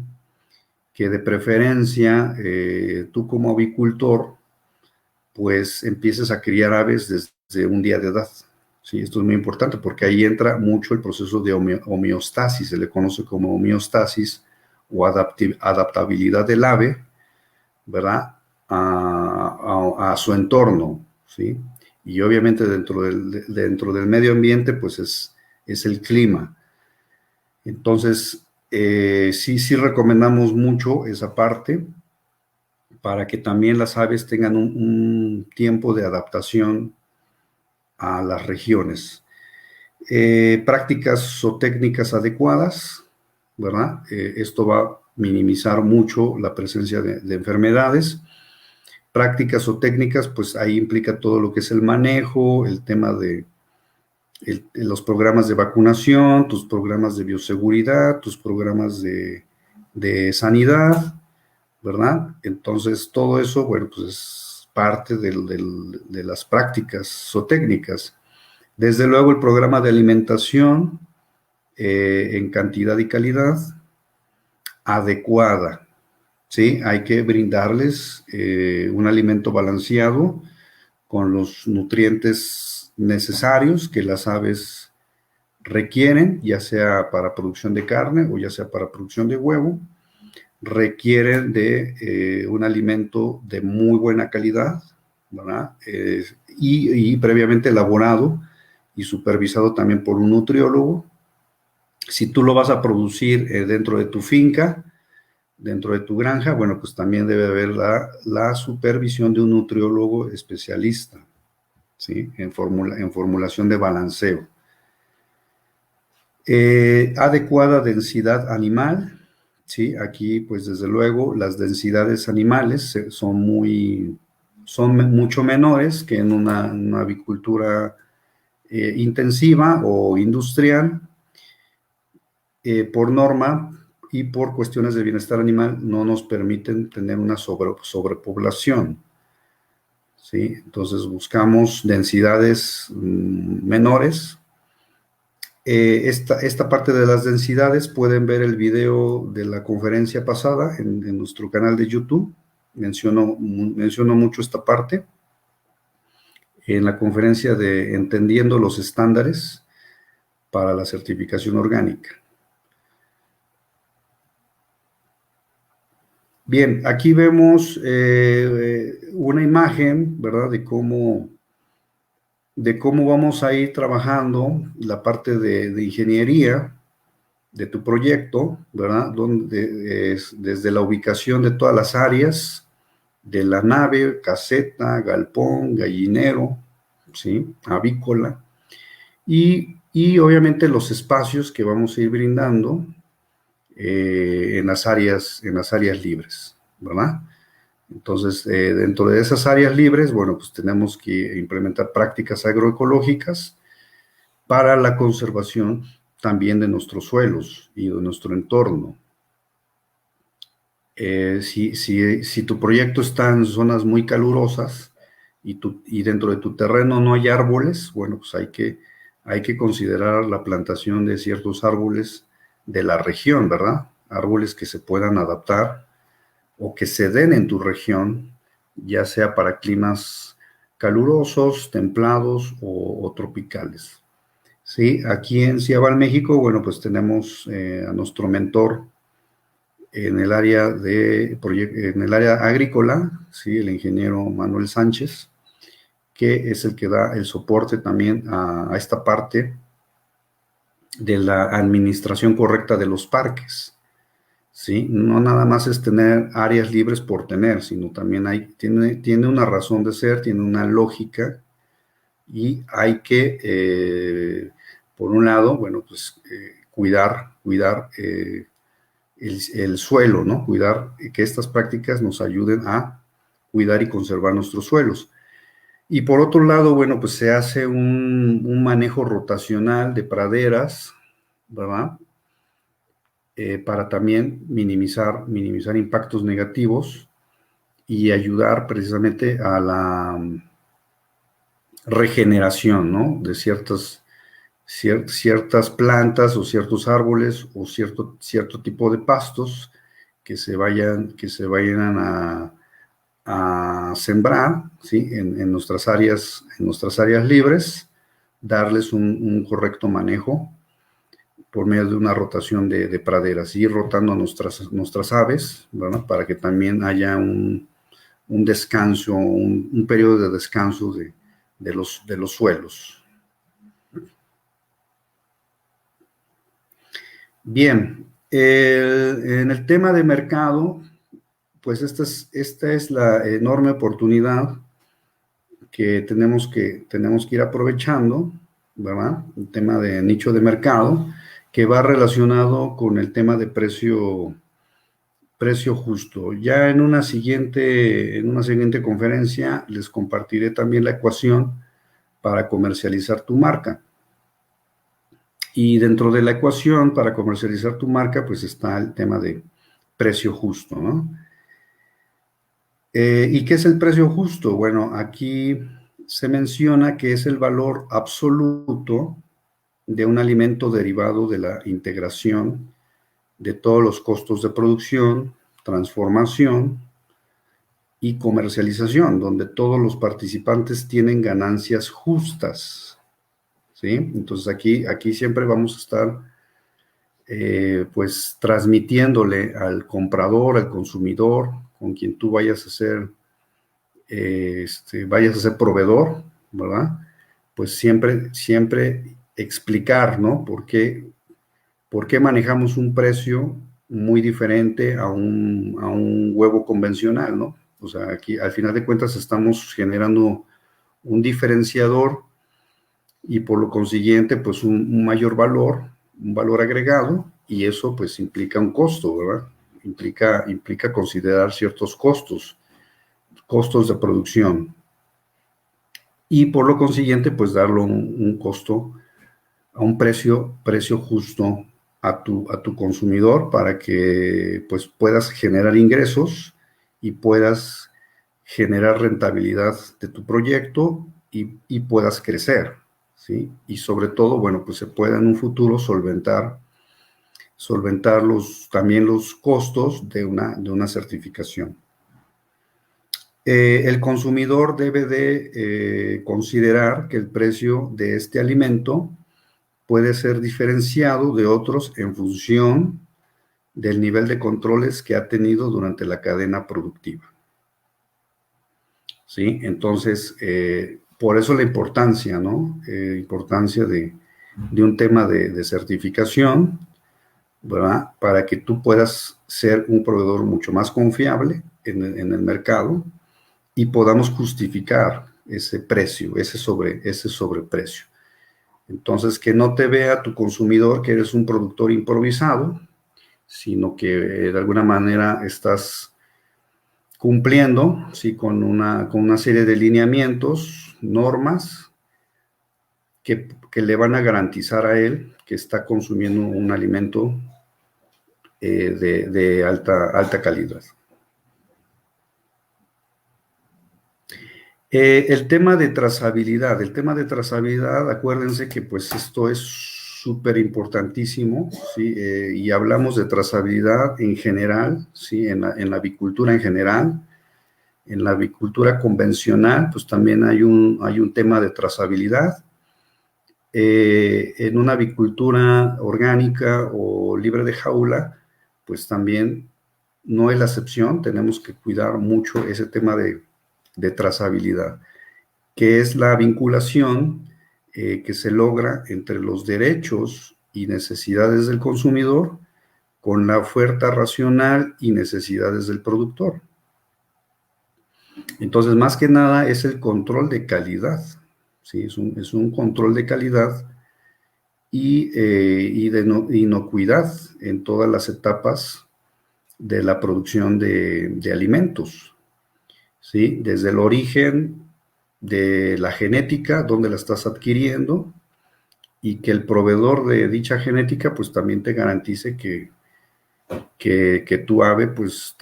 que de preferencia tú como avicultor pues empieces a criar aves desde un día de edad. Sí, esto es muy importante porque ahí entra mucho el proceso de homeostasis, se le conoce como homeostasis o adaptabilidad del ave, ¿verdad? A su entorno, ¿sí? Y obviamente dentro del medio ambiente, pues es el clima. Entonces, sí recomendamos mucho esa parte para que también las aves tengan un tiempo de adaptación a las regiones. Prácticas o técnicas adecuadas, ¿verdad? Esto va a minimizar mucho la presencia de enfermedades. Prácticas o técnicas, pues ahí implica todo lo que es el manejo, el tema de los programas de vacunación, tus programas de bioseguridad, tus programas de sanidad, ¿verdad? Entonces, todo eso, bueno, pues es parte de las prácticas o técnicas. Desde luego, el programa de alimentación en cantidad y calidad adecuada, ¿sí? Hay que brindarles un alimento balanceado con los nutrientes necesarios que las aves requieren, ya sea para producción de carne o ya sea para producción de huevo, requieren de un alimento de muy buena calidad, ¿verdad? Y previamente elaborado y supervisado también por un nutriólogo. Si tú lo vas a producir dentro de tu finca, dentro de tu granja, bueno, pues también debe haber la supervisión de un nutriólogo especialista, ¿sí? En formulación de balanceo. Adecuada densidad animal, ¿sí? Aquí, pues desde luego, las densidades animales son mucho menores que en una avicultura intensiva o industrial. Por norma y por cuestiones de bienestar animal no nos permiten tener una sobrepoblación, ¿sí? Entonces buscamos densidades menores. Esta parte de las densidades pueden ver el video de la conferencia pasada en nuestro canal de YouTube. Menciono mucho esta parte en la conferencia de Entendiendo los estándares para la certificación orgánica. Bien, aquí vemos una imagen, ¿verdad? De cómo vamos a ir trabajando la parte de ingeniería de tu proyecto, ¿verdad? Donde desde la ubicación de todas las áreas de la nave, caseta, galpón, gallinero, ¿sí? Avícola, y obviamente los espacios que vamos a ir brindando en las áreas libres, ¿verdad? Entonces, dentro de esas áreas libres, bueno, pues tenemos que implementar prácticas agroecológicas para la conservación también de nuestros suelos y de nuestro entorno. Si tu proyecto está en zonas muy calurosas y dentro de tu terreno no hay árboles, bueno, pues hay que considerar la plantación de ciertos árboles de la región, ¿verdad? Árboles que se puedan adaptar o que se den en tu región, ya sea para climas calurosos, templados o tropicales. Sí, aquí en Ciabal, México, bueno, pues tenemos a nuestro mentor en el área agrícola, sí, el ingeniero Manuel Sánchez, que es el que da el soporte también a esta parte de la administración correcta de los parques. ¿Sí? No nada más es tener áreas libres por tener, sino también tiene una razón de ser, tiene una lógica y hay que, por un lado, bueno, pues cuidar el suelo, ¿no? Cuidar que estas prácticas nos ayuden a cuidar y conservar nuestros suelos. Y por otro lado, bueno, pues se hace un manejo rotacional de praderas, ¿verdad? Para también minimizar impactos negativos y ayudar precisamente a la regeneración, ¿no? De ciertas plantas o ciertos árboles o cierto tipo de pastos que se vayan a sembrar, ¿sí? En nuestras áreas libres, darles un correcto manejo por medio de una rotación de praderas, ir rotando a nuestras aves, ¿verdad? Para que también haya un descanso, un periodo de descanso de los suelos. Bien, en el tema de mercado, pues esta es la enorme oportunidad que tenemos que ir aprovechando, ¿verdad? El tema de nicho de mercado, que va relacionado con el tema de precio justo. Ya en una siguiente conferencia les compartiré también la ecuación para comercializar tu marca. Y dentro de la ecuación para comercializar tu marca, pues está el tema de precio justo, ¿no? ¿Y qué es el precio justo? Bueno, aquí se menciona que es el valor absoluto de un alimento derivado de la integración de todos los costos de producción, transformación y comercialización, donde todos los participantes tienen ganancias justas, ¿sí? Entonces aquí siempre vamos a estar pues transmitiéndole al comprador, al consumidor, con quien tú vayas a ser proveedor, ¿verdad? Pues siempre explicar, ¿no? ¿Por qué manejamos un precio muy diferente a un huevo convencional, ¿no? O sea, aquí al final de cuentas estamos generando un diferenciador y por lo consiguiente, pues un mayor valor, un valor agregado, y eso pues implica un costo, ¿verdad? Implica considerar ciertos costos de producción, y por lo consiguiente, pues darlo un costo, a un precio justo a tu consumidor para que pues puedas generar ingresos y puedas generar rentabilidad de tu proyecto y puedas crecer, ¿sí? Y sobre todo, bueno, pues se pueda en un futuro solventar también los costos de una certificación. El consumidor debe de considerar que el precio de este alimento puede ser diferenciado de otros en función del nivel de controles que ha tenido durante la cadena productiva, ¿sí? Entonces, por eso la importancia, ¿no? Importancia de un tema de certificación, ¿verdad? Para que tú puedas ser un proveedor mucho más confiable en el mercado y podamos justificar ese precio, ese sobreprecio. Entonces, que no te vea tu consumidor que eres un productor improvisado, sino que de alguna manera estás cumpliendo, ¿sí? con una serie de lineamientos, normas, que le van a garantizar a él que está consumiendo un alimento de alta calidad. El tema de trazabilidad, acuérdense que pues esto es súper importantísimo, ¿sí? Y hablamos de trazabilidad en general, ¿sí? En la avicultura en general. En la avicultura convencional, pues también hay un tema de trazabilidad. En una avicultura orgánica o libre de jaula, pues también no es la excepción, tenemos que cuidar mucho ese tema de trazabilidad, que es la vinculación que se logra entre los derechos y necesidades del consumidor con la oferta racional y necesidades del productor. Entonces, más que nada es el control de calidad, ¿sí? Es un control de calidad y de inocuidad en todas las etapas de la producción de alimentos, ¿sí? Desde el origen de la genética, donde la estás adquiriendo, y que el proveedor de dicha genética pues también te garantice que tu ave pues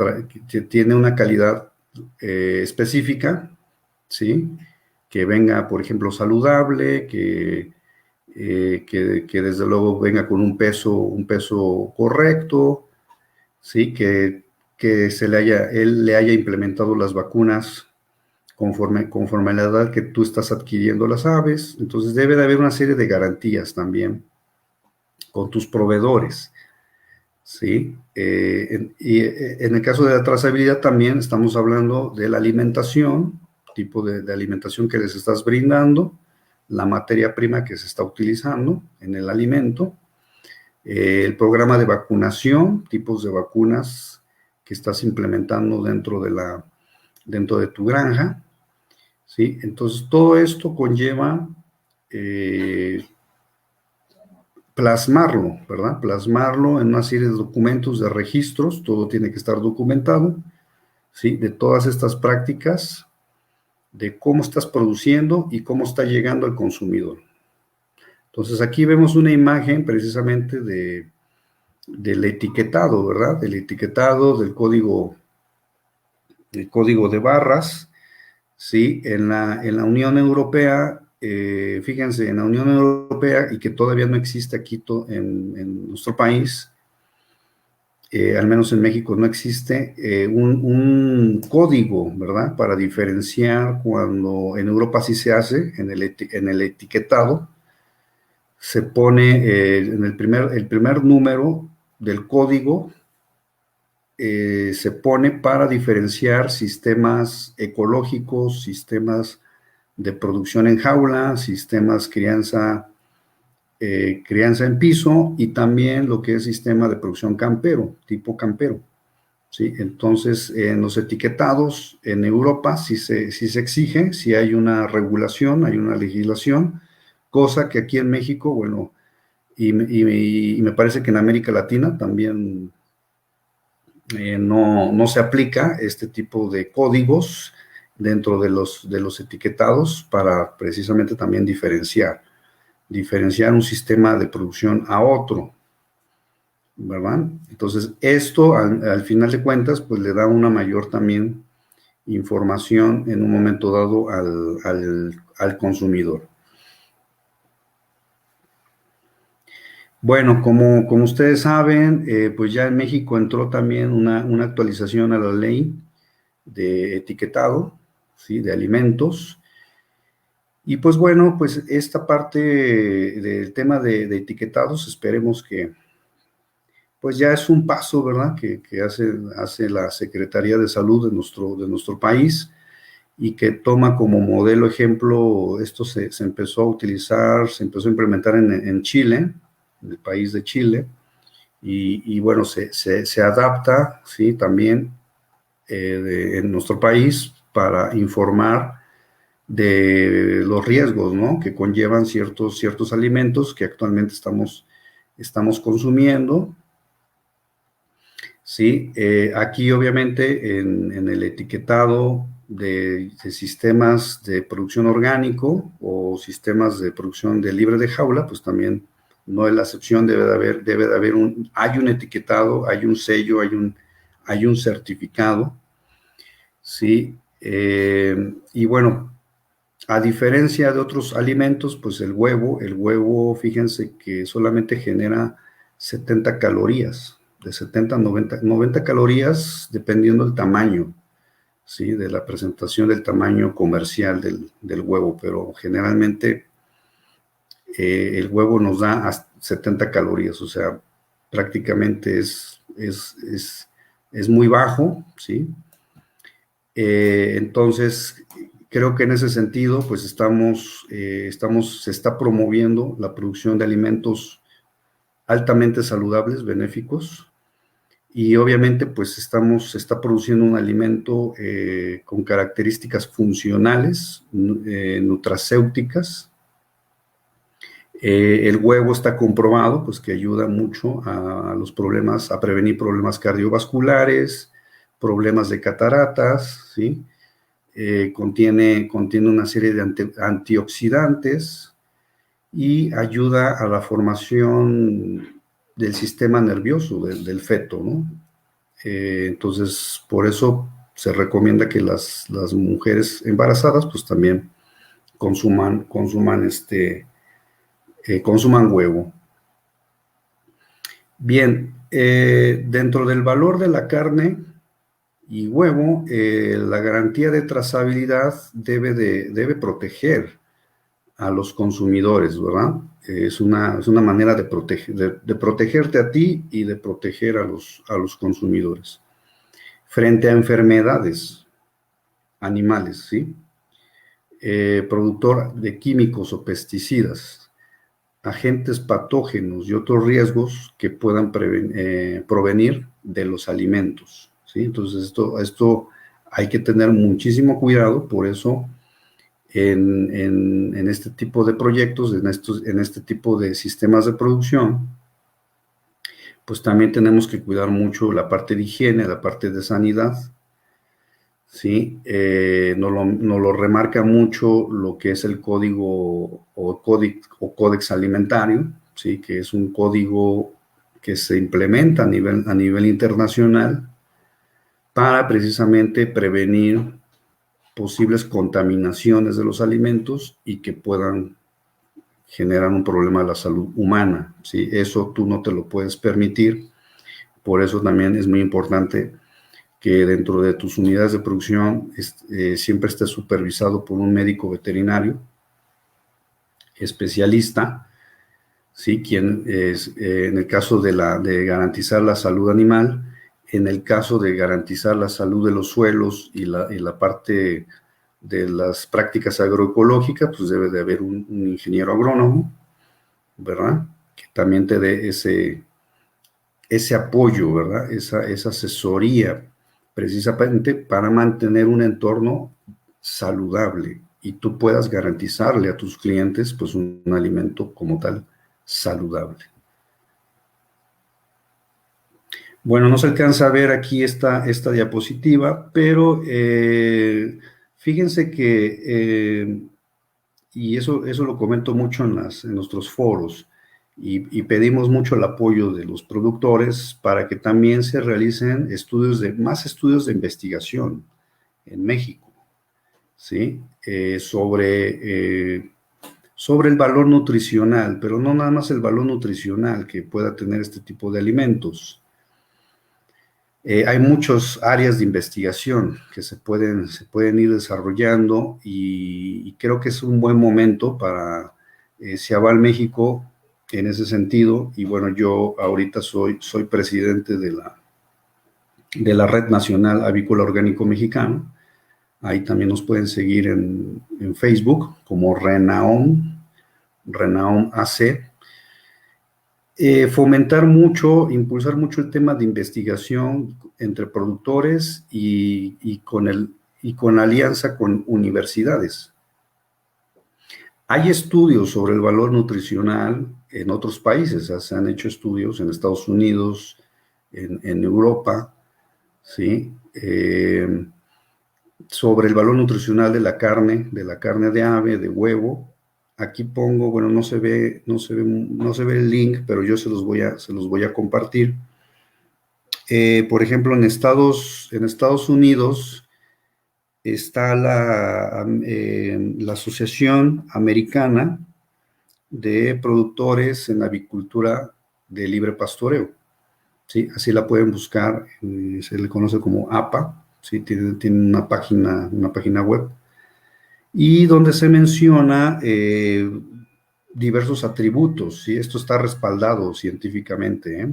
que tiene una calidad específica, ¿sí? Que venga, por ejemplo, saludable, que desde luego venga con un peso correcto, ¿sí? Que él le haya implementado las vacunas conforme a la edad que tú estás adquiriendo las aves. Entonces debe de haber una serie de garantías también con tus proveedores, ¿sí? En el caso de la trazabilidad también estamos hablando de la alimentación, tipo de alimentación que les estás brindando, la materia prima que se está utilizando en el alimento, el programa de vacunación, tipos de vacunas que estás implementando dentro de tu granja, ¿sí? Entonces, todo esto conlleva plasmarlo, ¿verdad? Plasmarlo en una serie de documentos, de registros, todo tiene que estar documentado, ¿sí? De todas estas prácticas, de cómo estás produciendo y cómo está llegando al consumidor. Entonces, aquí vemos una imagen precisamente del etiquetado, ¿verdad? Del etiquetado, del código de barras, ¿sí? En la Unión Europea, fíjense, en la Unión Europea, y que todavía no existe aquí en nuestro país, al menos en México no existe, un código, ¿verdad? Para diferenciar cuando en Europa sí se hace, en el etiquetado, se pone en el primer número del código, se pone para diferenciar sistemas ecológicos, sistemas de producción en jaula, sistemas crianza en piso y también lo que es sistema de producción campero, tipo campero, ¿sí? Entonces, en los etiquetados en Europa sí se exige, sí hay una regulación, hay una legislación, cosa que aquí en México, bueno, y me parece que en América Latina también no se aplica este tipo de códigos dentro de los etiquetados para precisamente también diferenciar un sistema de producción a otro, ¿verdad? Entonces, esto al final de cuentas, pues le da una mayor también información en un momento dado al consumidor. Bueno, como ustedes saben, pues ya en México entró también una actualización a la ley de etiquetado, ¿sí? De alimentos. Y pues bueno, pues esta parte del tema de etiquetados, esperemos que pues ya es un paso, ¿verdad? Que hace la Secretaría de Salud de nuestro país y que toma como modelo ejemplo, esto se empezó a utilizar, se empezó a implementar en Chile, en el país de Chile, y bueno, se adapta, ¿sí? También en nuestro país para informar de los riesgos, ¿no? Que conllevan ciertos alimentos que actualmente estamos consumiendo, ¿sí? Aquí obviamente en el etiquetado de sistemas de producción orgánico o sistemas de producción de libre de jaula, pues también no es la excepción, debe de haber hay un etiquetado, hay un sello, hay un certificado, ¿sí? Y bueno, a diferencia de otros alimentos, pues el huevo, fíjense que solamente genera 70 calorías, de 70 a 90 calorías, dependiendo del tamaño, ¿sí? De la presentación del tamaño comercial del huevo, pero generalmente el huevo nos da hasta 70 calorías, o sea, prácticamente es muy bajo, ¿sí? Entonces, creo que en ese sentido, pues se está promoviendo la producción de alimentos altamente saludables, benéficos, y obviamente pues se está produciendo un alimento con características funcionales, nutracéuticas. El huevo está comprobado pues que ayuda mucho a los problemas, a prevenir problemas cardiovasculares, problemas de cataratas, ¿sí? Contiene una serie de antioxidantes y ayuda a la formación del sistema nervioso del feto, ¿no? Entonces, por eso se recomienda que las mujeres embarazadas pues también consuman huevo. Bien, dentro del valor de la carne y huevo, la garantía de trazabilidad debe proteger a los consumidores, ¿verdad? Es una manera de protegerte a ti y de proteger a los consumidores frente a enfermedades animales, ¿sí? Productor de químicos o pesticidas, agentes patógenos y otros riesgos que puedan provenir de los alimentos, ¿sí? Entonces, esto hay que tener muchísimo cuidado, por eso en este tipo de proyectos, en este tipo de sistemas de producción, pues también tenemos que cuidar mucho la parte de higiene, la parte de sanidad, ¿sí? Nos lo remarca mucho lo que es el código o códex alimentario, ¿sí? Que es un código que se implementa a nivel internacional para precisamente prevenir posibles contaminaciones de los alimentos y que puedan generar un problema a la salud humana, ¿sí? Eso tú no te lo puedes permitir, por eso también es muy importante que dentro de tus unidades de producción siempre esté supervisado por un médico veterinario especialista, ¿sí? Quien es, en el caso de garantizar la salud animal, en el caso de garantizar la salud de los suelos y la parte de las prácticas agroecológicas, pues debe de haber un ingeniero agrónomo, ¿verdad? Que también te dé ese apoyo, ¿verdad? Esa asesoría precisamente para mantener un entorno saludable y tú puedas garantizarle a tus clientes pues un alimento como tal saludable. Bueno, no se alcanza a ver aquí esta diapositiva, pero fíjense que, y eso lo comento mucho en nuestros foros, y pedimos mucho el apoyo de los productores para que también se realicen más estudios de investigación en México, ¿sí? Sobre el valor nutricional, pero no nada más el valor nutricional que pueda tener este tipo de alimentos. Hay muchas áreas de investigación que se pueden ir desarrollando y creo que es un buen momento para Ciaval México en ese sentido. Y bueno, yo ahorita soy presidente de la Red Nacional Avícola Orgánico Mexicano. Ahí también nos pueden seguir en Facebook como Renaom AC. Fomentar mucho, impulsar mucho el tema de investigación entre productores y con alianza con universidades. Hay estudios sobre el valor nutricional en otros países, se han hecho estudios en Estados Unidos, en Europa, ¿sí? Sobre el valor nutricional de la carne de ave, de huevo. Aquí pongo, bueno, no se ve el link, pero yo se los voy a compartir. Por ejemplo, en Estados Unidos está la Asociación Americana de Productores en Avicultura de Libre Pastoreo, ¿sí? Así la pueden buscar, se le conoce como APA, ¿sí? Tiene una página web, y donde se menciona diversos atributos, ¿sí? Esto está respaldado científicamente, ¿eh?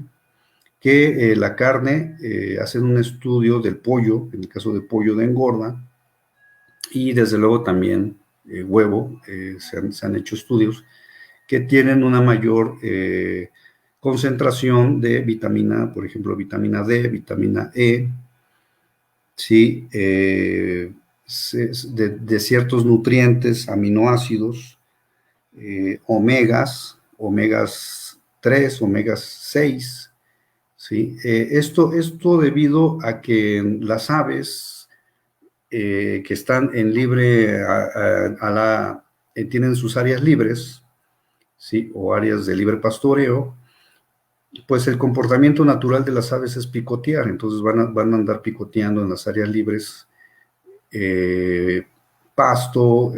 Que la carne, hacen un estudio del pollo, en el caso de pollo de engorda, y desde luego también huevo, se han hecho estudios que tienen una mayor concentración de vitamina, por ejemplo, vitamina D, vitamina E, ¿sí? De ciertos nutrientes, aminoácidos, omegas 3, omegas 6, ¿sí? Esto debido a que las aves que están en libre, tienen sus áreas libres, ¿sí? O áreas de libre pastoreo, pues el comportamiento natural de las aves es picotear, entonces van a andar picoteando en las áreas libres eh, pasto,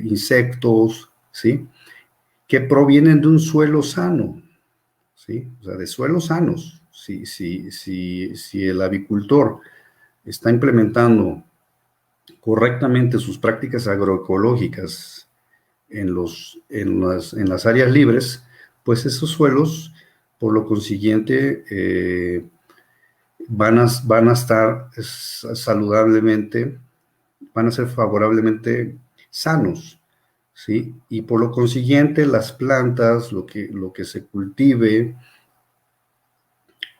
insectos, ¿sí? Que provienen de un suelo sano, ¿sí? O sea, de suelos sanos. Si el avicultor está implementando correctamente sus prácticas agroecológicas en las áreas libres, pues esos suelos, por lo consiguiente, van a estar saludablemente, van a ser favorablemente sanos, ¿sí? Y por lo consiguiente, las plantas, lo que se cultive,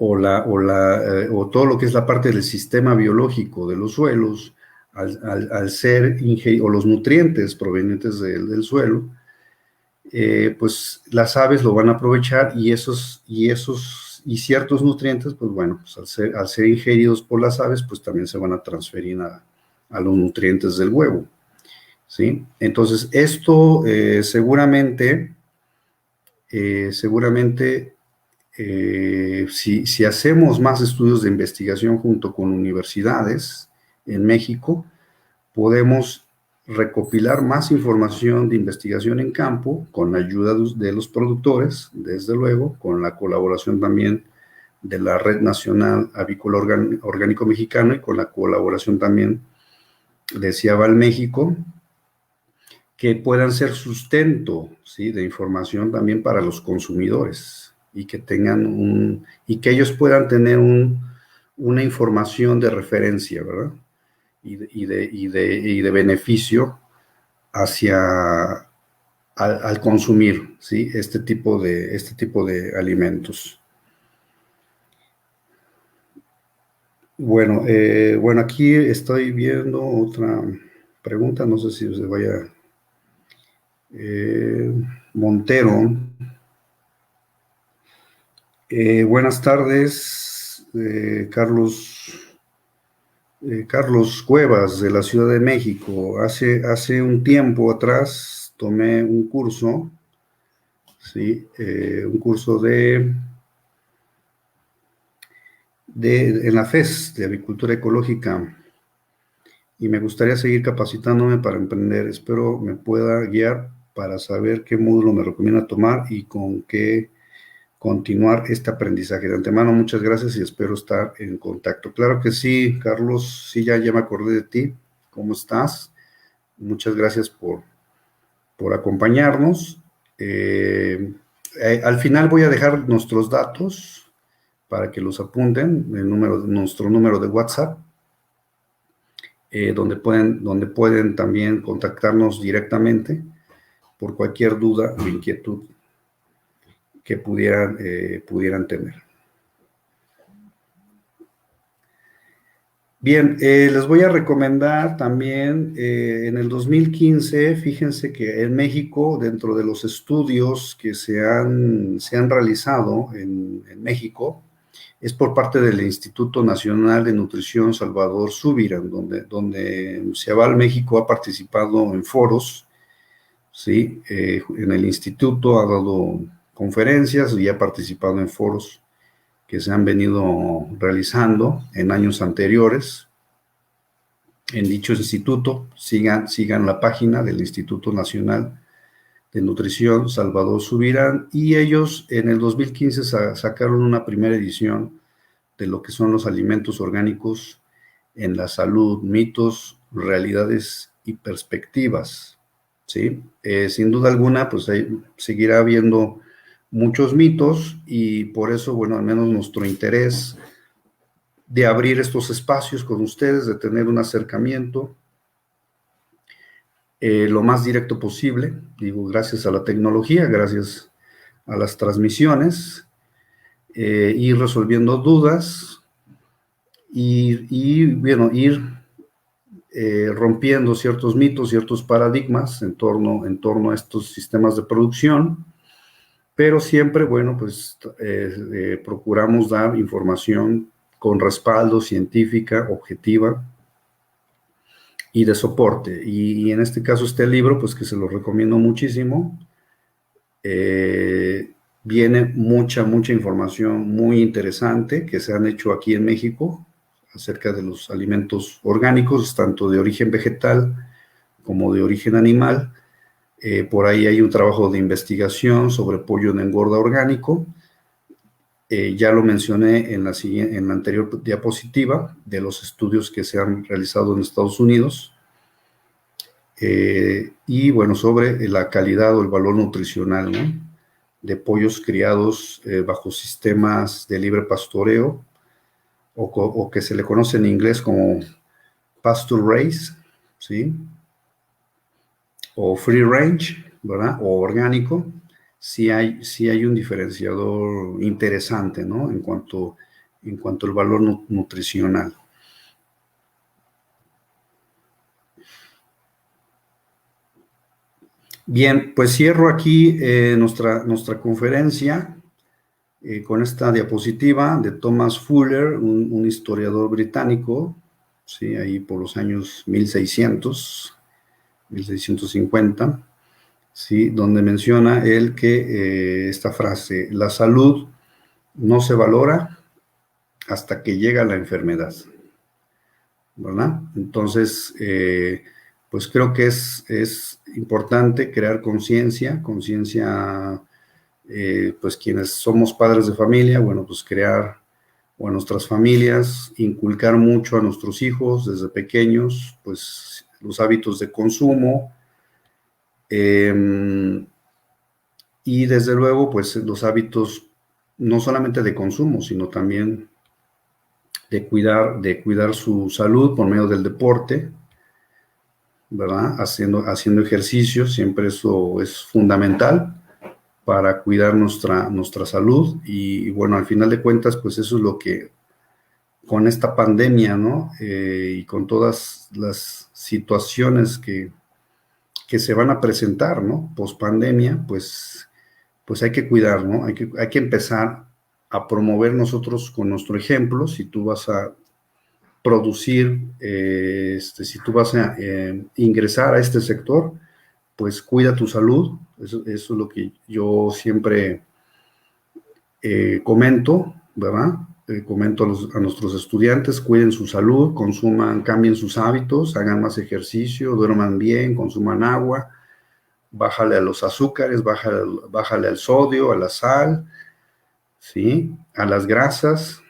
o todo lo que es la parte del sistema biológico de los suelos, al ser o los nutrientes provenientes del suelo, pues las aves lo van a aprovechar y ciertos nutrientes, pues bueno, pues al ser ingeridos por las aves, pues también se van a transferir a los nutrientes del huevo, ¿sí? Entonces, esto seguramente si hacemos más estudios de investigación junto con universidades en México, podemos recopilar más información de investigación en campo con la ayuda de los productores, desde luego, con la colaboración también de la Red Nacional Avícola Orgánico Mexicano y con la colaboración también de Ciaval México, que puedan ser sustento, ¿sí? De información también para los consumidores y que y que ellos puedan tener una información de referencia, ¿verdad? Y de beneficio al consumir, ¿sí? Este tipo de alimentos. Bueno, aquí estoy viendo otra pregunta, no sé si se vaya. Montero. Buenas tardes, Carlos Cuevas, de la Ciudad de México. Hace un tiempo atrás tomé un curso, ¿sí? Un curso en la FES, de Avicultura Ecológica, y me gustaría seguir capacitándome para emprender. Espero me pueda guiar para saber qué módulo me recomienda tomar y con qué continuar este aprendizaje. De antemano, muchas gracias y espero estar en contacto. Claro que sí, Carlos, sí, ya me acordé de ti. ¿Cómo estás? Muchas gracias por acompañarnos. Al final voy a dejar nuestros datos para que los apunten, nuestro número de WhatsApp, donde pueden también contactarnos directamente por cualquier duda o inquietud que pudieran tener. Bien, les voy a recomendar también, en el 2015, fíjense que en México, dentro de los estudios que se han realizado en México, es por parte del Instituto Nacional de Nutrición Salvador Subirán, donde Ciaval México ha participado en foros, ¿sí? En el instituto ha dado conferencias y ha participado en foros que se han venido realizando en años anteriores en dicho instituto. Sigan la página del Instituto Nacional de Nutrición Salvador Subirán, y ellos en el 2015 sacaron una primera edición de lo que son los alimentos orgánicos en la salud, mitos, realidades y perspectivas, ¿sí? Sin duda alguna, pues seguirá habiendo muchos mitos, y por eso, bueno, al menos nuestro interés de abrir estos espacios con ustedes, de tener un acercamiento lo más directo posible, digo, gracias a la tecnología, gracias a las transmisiones, ir resolviendo dudas bueno, ir rompiendo ciertos mitos, ciertos paradigmas en torno a estos sistemas de producción, pero siempre, bueno, pues procuramos dar información con respaldo científica, objetiva y de soporte. Y en este caso este libro, pues que se lo recomiendo muchísimo. Viene mucha información muy interesante que se han hecho aquí en México acerca de los alimentos orgánicos, tanto de origen vegetal como de origen animal. Por ahí hay un trabajo de investigación sobre pollo en engorda orgánico. Ya lo mencioné en la anterior diapositiva de los estudios que se han realizado en Estados Unidos. Y bueno, sobre la calidad o el valor nutricional, ¿no?, de pollos criados bajo sistemas de libre pastoreo, o que se le conoce en inglés como pasture raised, ¿sí?, o free range, ¿verdad?, o orgánico. Sí hay un diferenciador interesante, ¿no?, en cuanto al valor nutricional. Bien, pues cierro aquí nuestra conferencia con esta diapositiva de Thomas Fuller, un historiador británico, ¿sí?, ahí por los años 1650, ¿sí?, donde menciona él que esta frase: la salud no se valora hasta que llega la enfermedad, ¿verdad? Entonces, pues creo que es importante crear conciencia, pues quienes somos padres de familia, bueno, pues crear, o a nuestras familias, inculcar mucho a nuestros hijos desde pequeños, pues los hábitos de consumo, y desde luego, pues los hábitos no solamente de consumo, sino también de cuidar su salud por medio del deporte, ¿verdad? Haciendo ejercicio, siempre eso es fundamental para cuidar nuestra salud. Y bueno, al final de cuentas, pues eso es lo que con esta pandemia, ¿no? Y con todas las situaciones que se van a presentar, ¿no?, post pandemia, pues hay que cuidar, ¿no? Hay que empezar a promover nosotros con nuestro ejemplo. Si tú vas a producir, si tú vas a ingresar a este sector, pues cuida tu salud. Eso es lo que yo siempre comento, ¿verdad? Comento a nuestros estudiantes: cuiden su salud, cambien sus hábitos, hagan más ejercicio, duerman bien, consuman agua, bájale a los azúcares, bájale al sodio, a la sal, ¿sí?, a las grasas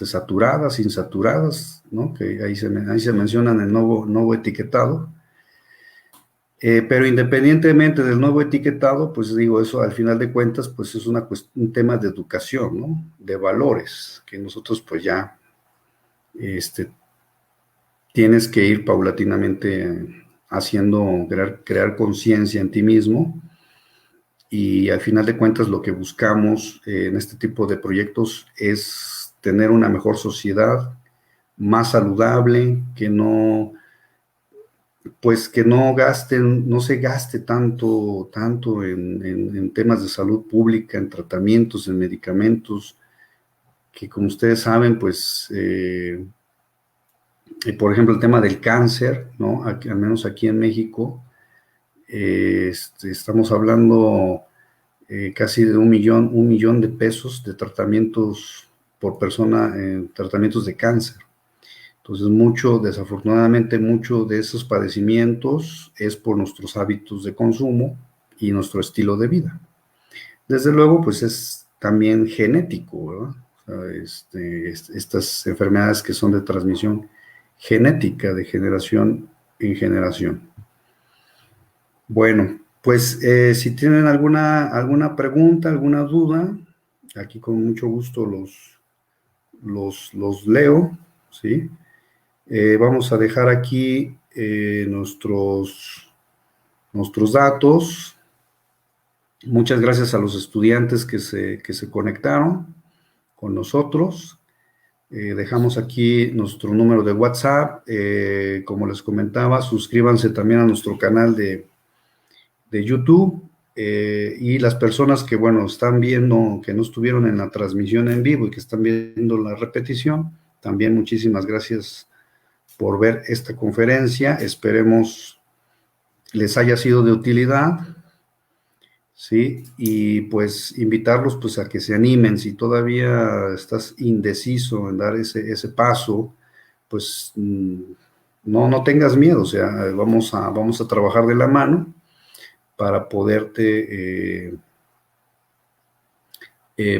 saturadas, insaturadas, ¿no?, que ahí se mencionan en el nuevo etiquetado. Pero independientemente del nuevo etiquetado, pues digo, eso al final de cuentas, pues es un tema de educación, ¿no?, de valores, que nosotros pues ya tienes que ir paulatinamente haciendo, crear conciencia en ti mismo. Y al final de cuentas lo que buscamos en este tipo de proyectos es tener una mejor sociedad, más saludable, que no se gaste tanto en temas de salud pública, en tratamientos, en medicamentos, que como ustedes saben, pues, por ejemplo, el tema del cáncer, ¿no?, al menos aquí en México, estamos hablando casi de un millón de pesos de tratamientos por persona, tratamientos de cáncer. Entonces, desafortunadamente, mucho de esos padecimientos es por nuestros hábitos de consumo y nuestro estilo de vida. Desde luego, pues es también genético, ¿verdad? O sea, estas enfermedades que son de transmisión genética, de generación en generación. Bueno, pues si tienen alguna pregunta, alguna duda, aquí con mucho gusto los leo, ¿sí? Vamos a dejar aquí nuestros datos Muchas gracias a los estudiantes que se conectaron con nosotros. Dejamos aquí nuestro número de WhatsApp. Como les comentaba, suscríbanse también a nuestro canal de YouTube. Y las personas que, bueno, están viendo, que no estuvieron en la transmisión en vivo y que están viendo la repetición, también muchísimas gracias por ver esta conferencia. Esperemos les haya sido de utilidad, ¿sí? Y pues invitarlos pues a que se animen. Si todavía estás indeciso en dar ese paso, pues no tengas miedo. O sea, vamos a trabajar de la mano para poderte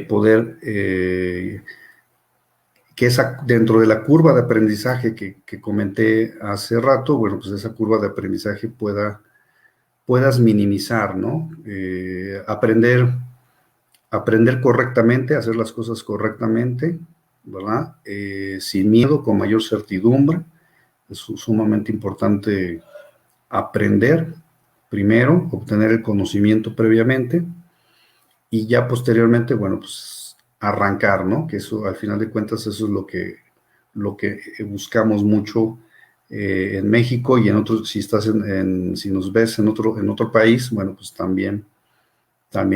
poder que dentro de la curva de aprendizaje que comenté hace rato, bueno, pues esa curva de aprendizaje puedas minimizar, ¿no? Aprender correctamente, hacer las cosas correctamente, ¿verdad? Sin miedo, con mayor certidumbre. Es sumamente importante aprender primero, obtener el conocimiento previamente y ya posteriormente, bueno, pues arrancar, ¿no? Que eso, al final de cuentas, eso es lo que buscamos mucho en México y en otros, si estás si nos ves en otro país, bueno, pues también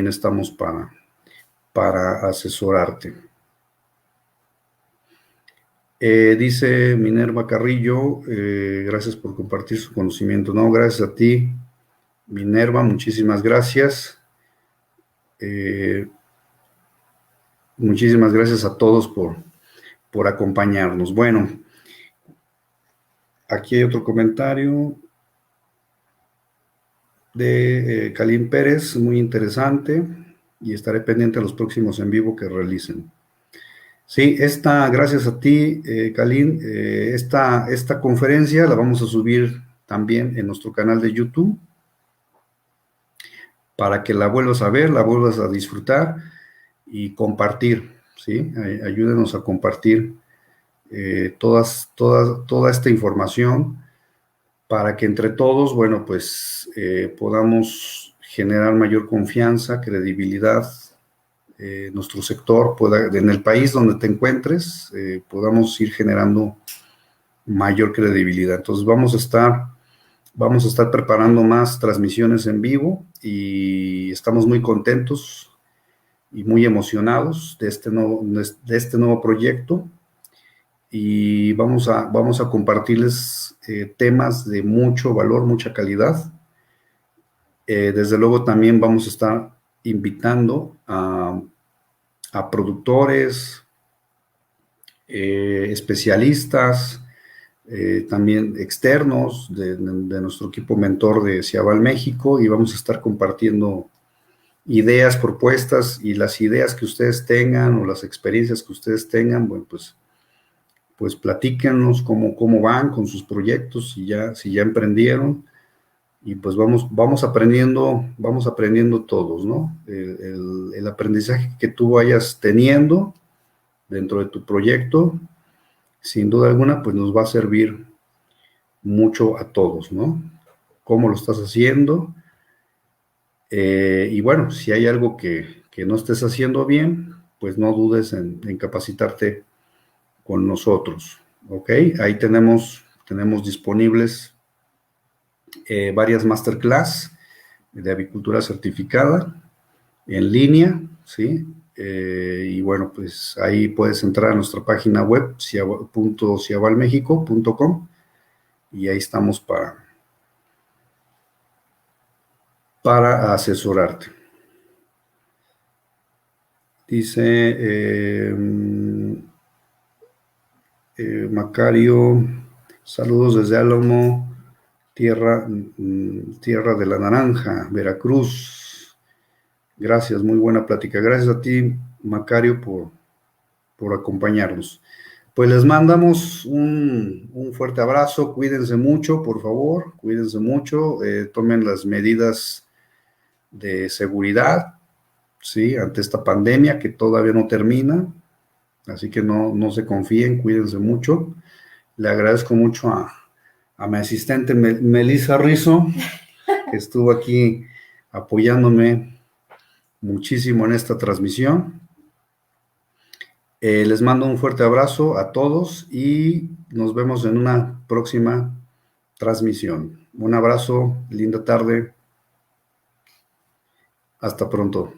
estamos para asesorarte. Dice Minerva Carrillo, gracias por compartir su conocimiento. No, gracias a ti, Minerva, muchísimas gracias. Muchísimas gracias a todos por acompañarnos. Bueno, aquí hay otro comentario de Kalin Pérez, muy interesante, y estaré pendiente a los próximos en vivo que realicen. Sí, gracias a ti, Kalin, esta conferencia la vamos a subir también en nuestro canal de YouTube para que la vuelvas a ver, la vuelvas a disfrutar y compartir, ¿sí? Ayúdenos a compartir toda esta información para que entre todos, bueno, pues podamos generar mayor confianza, credibilidad, nuestro sector en el país donde te encuentres, podamos ir generando mayor credibilidad. Entonces vamos a estar preparando más transmisiones en vivo y estamos muy contentos y muy emocionados de este nuevo proyecto y vamos a compartirles temas de mucho valor, mucha calidad. Desde luego también vamos a estar invitando a productores, especialistas, también externos de nuestro equipo mentor de Ciabal México y vamos a estar compartiendo ideas, propuestas y las ideas que ustedes tengan o las experiencias que ustedes tengan, bueno, pues platíquenos cómo van con sus proyectos, si ya emprendieron, y pues vamos aprendiendo todos, ¿no? El aprendizaje que tú vayas teniendo dentro de tu proyecto, sin duda alguna, pues nos va a servir mucho a todos, ¿no? ¿Cómo lo estás haciendo? Y bueno, si hay algo que no estés haciendo bien, pues no dudes en capacitarte con nosotros, ¿ok? Ahí tenemos disponibles varias masterclass de avicultura certificada en línea, ¿sí? Y bueno, pues ahí puedes entrar a nuestra página web, ciabalmexico.com, y ahí estamos para asesorarte. Dice Macario, saludos desde Álamo, tierra de la Naranja, Veracruz. Gracias, muy buena plática. Gracias a ti, Macario, por acompañarnos. Pues les mandamos un fuerte abrazo, cuídense mucho, por favor, cuídense mucho, tomen las medidas de seguridad, ¿sí? Ante esta pandemia que todavía no termina, así que no se confíen, cuídense mucho. Le agradezco mucho a mi asistente Melissa Rizzo, que estuvo aquí apoyándome muchísimo en esta transmisión. Les mando un fuerte abrazo a todos y nos vemos en una próxima transmisión. Un abrazo, linda tarde. Hasta pronto.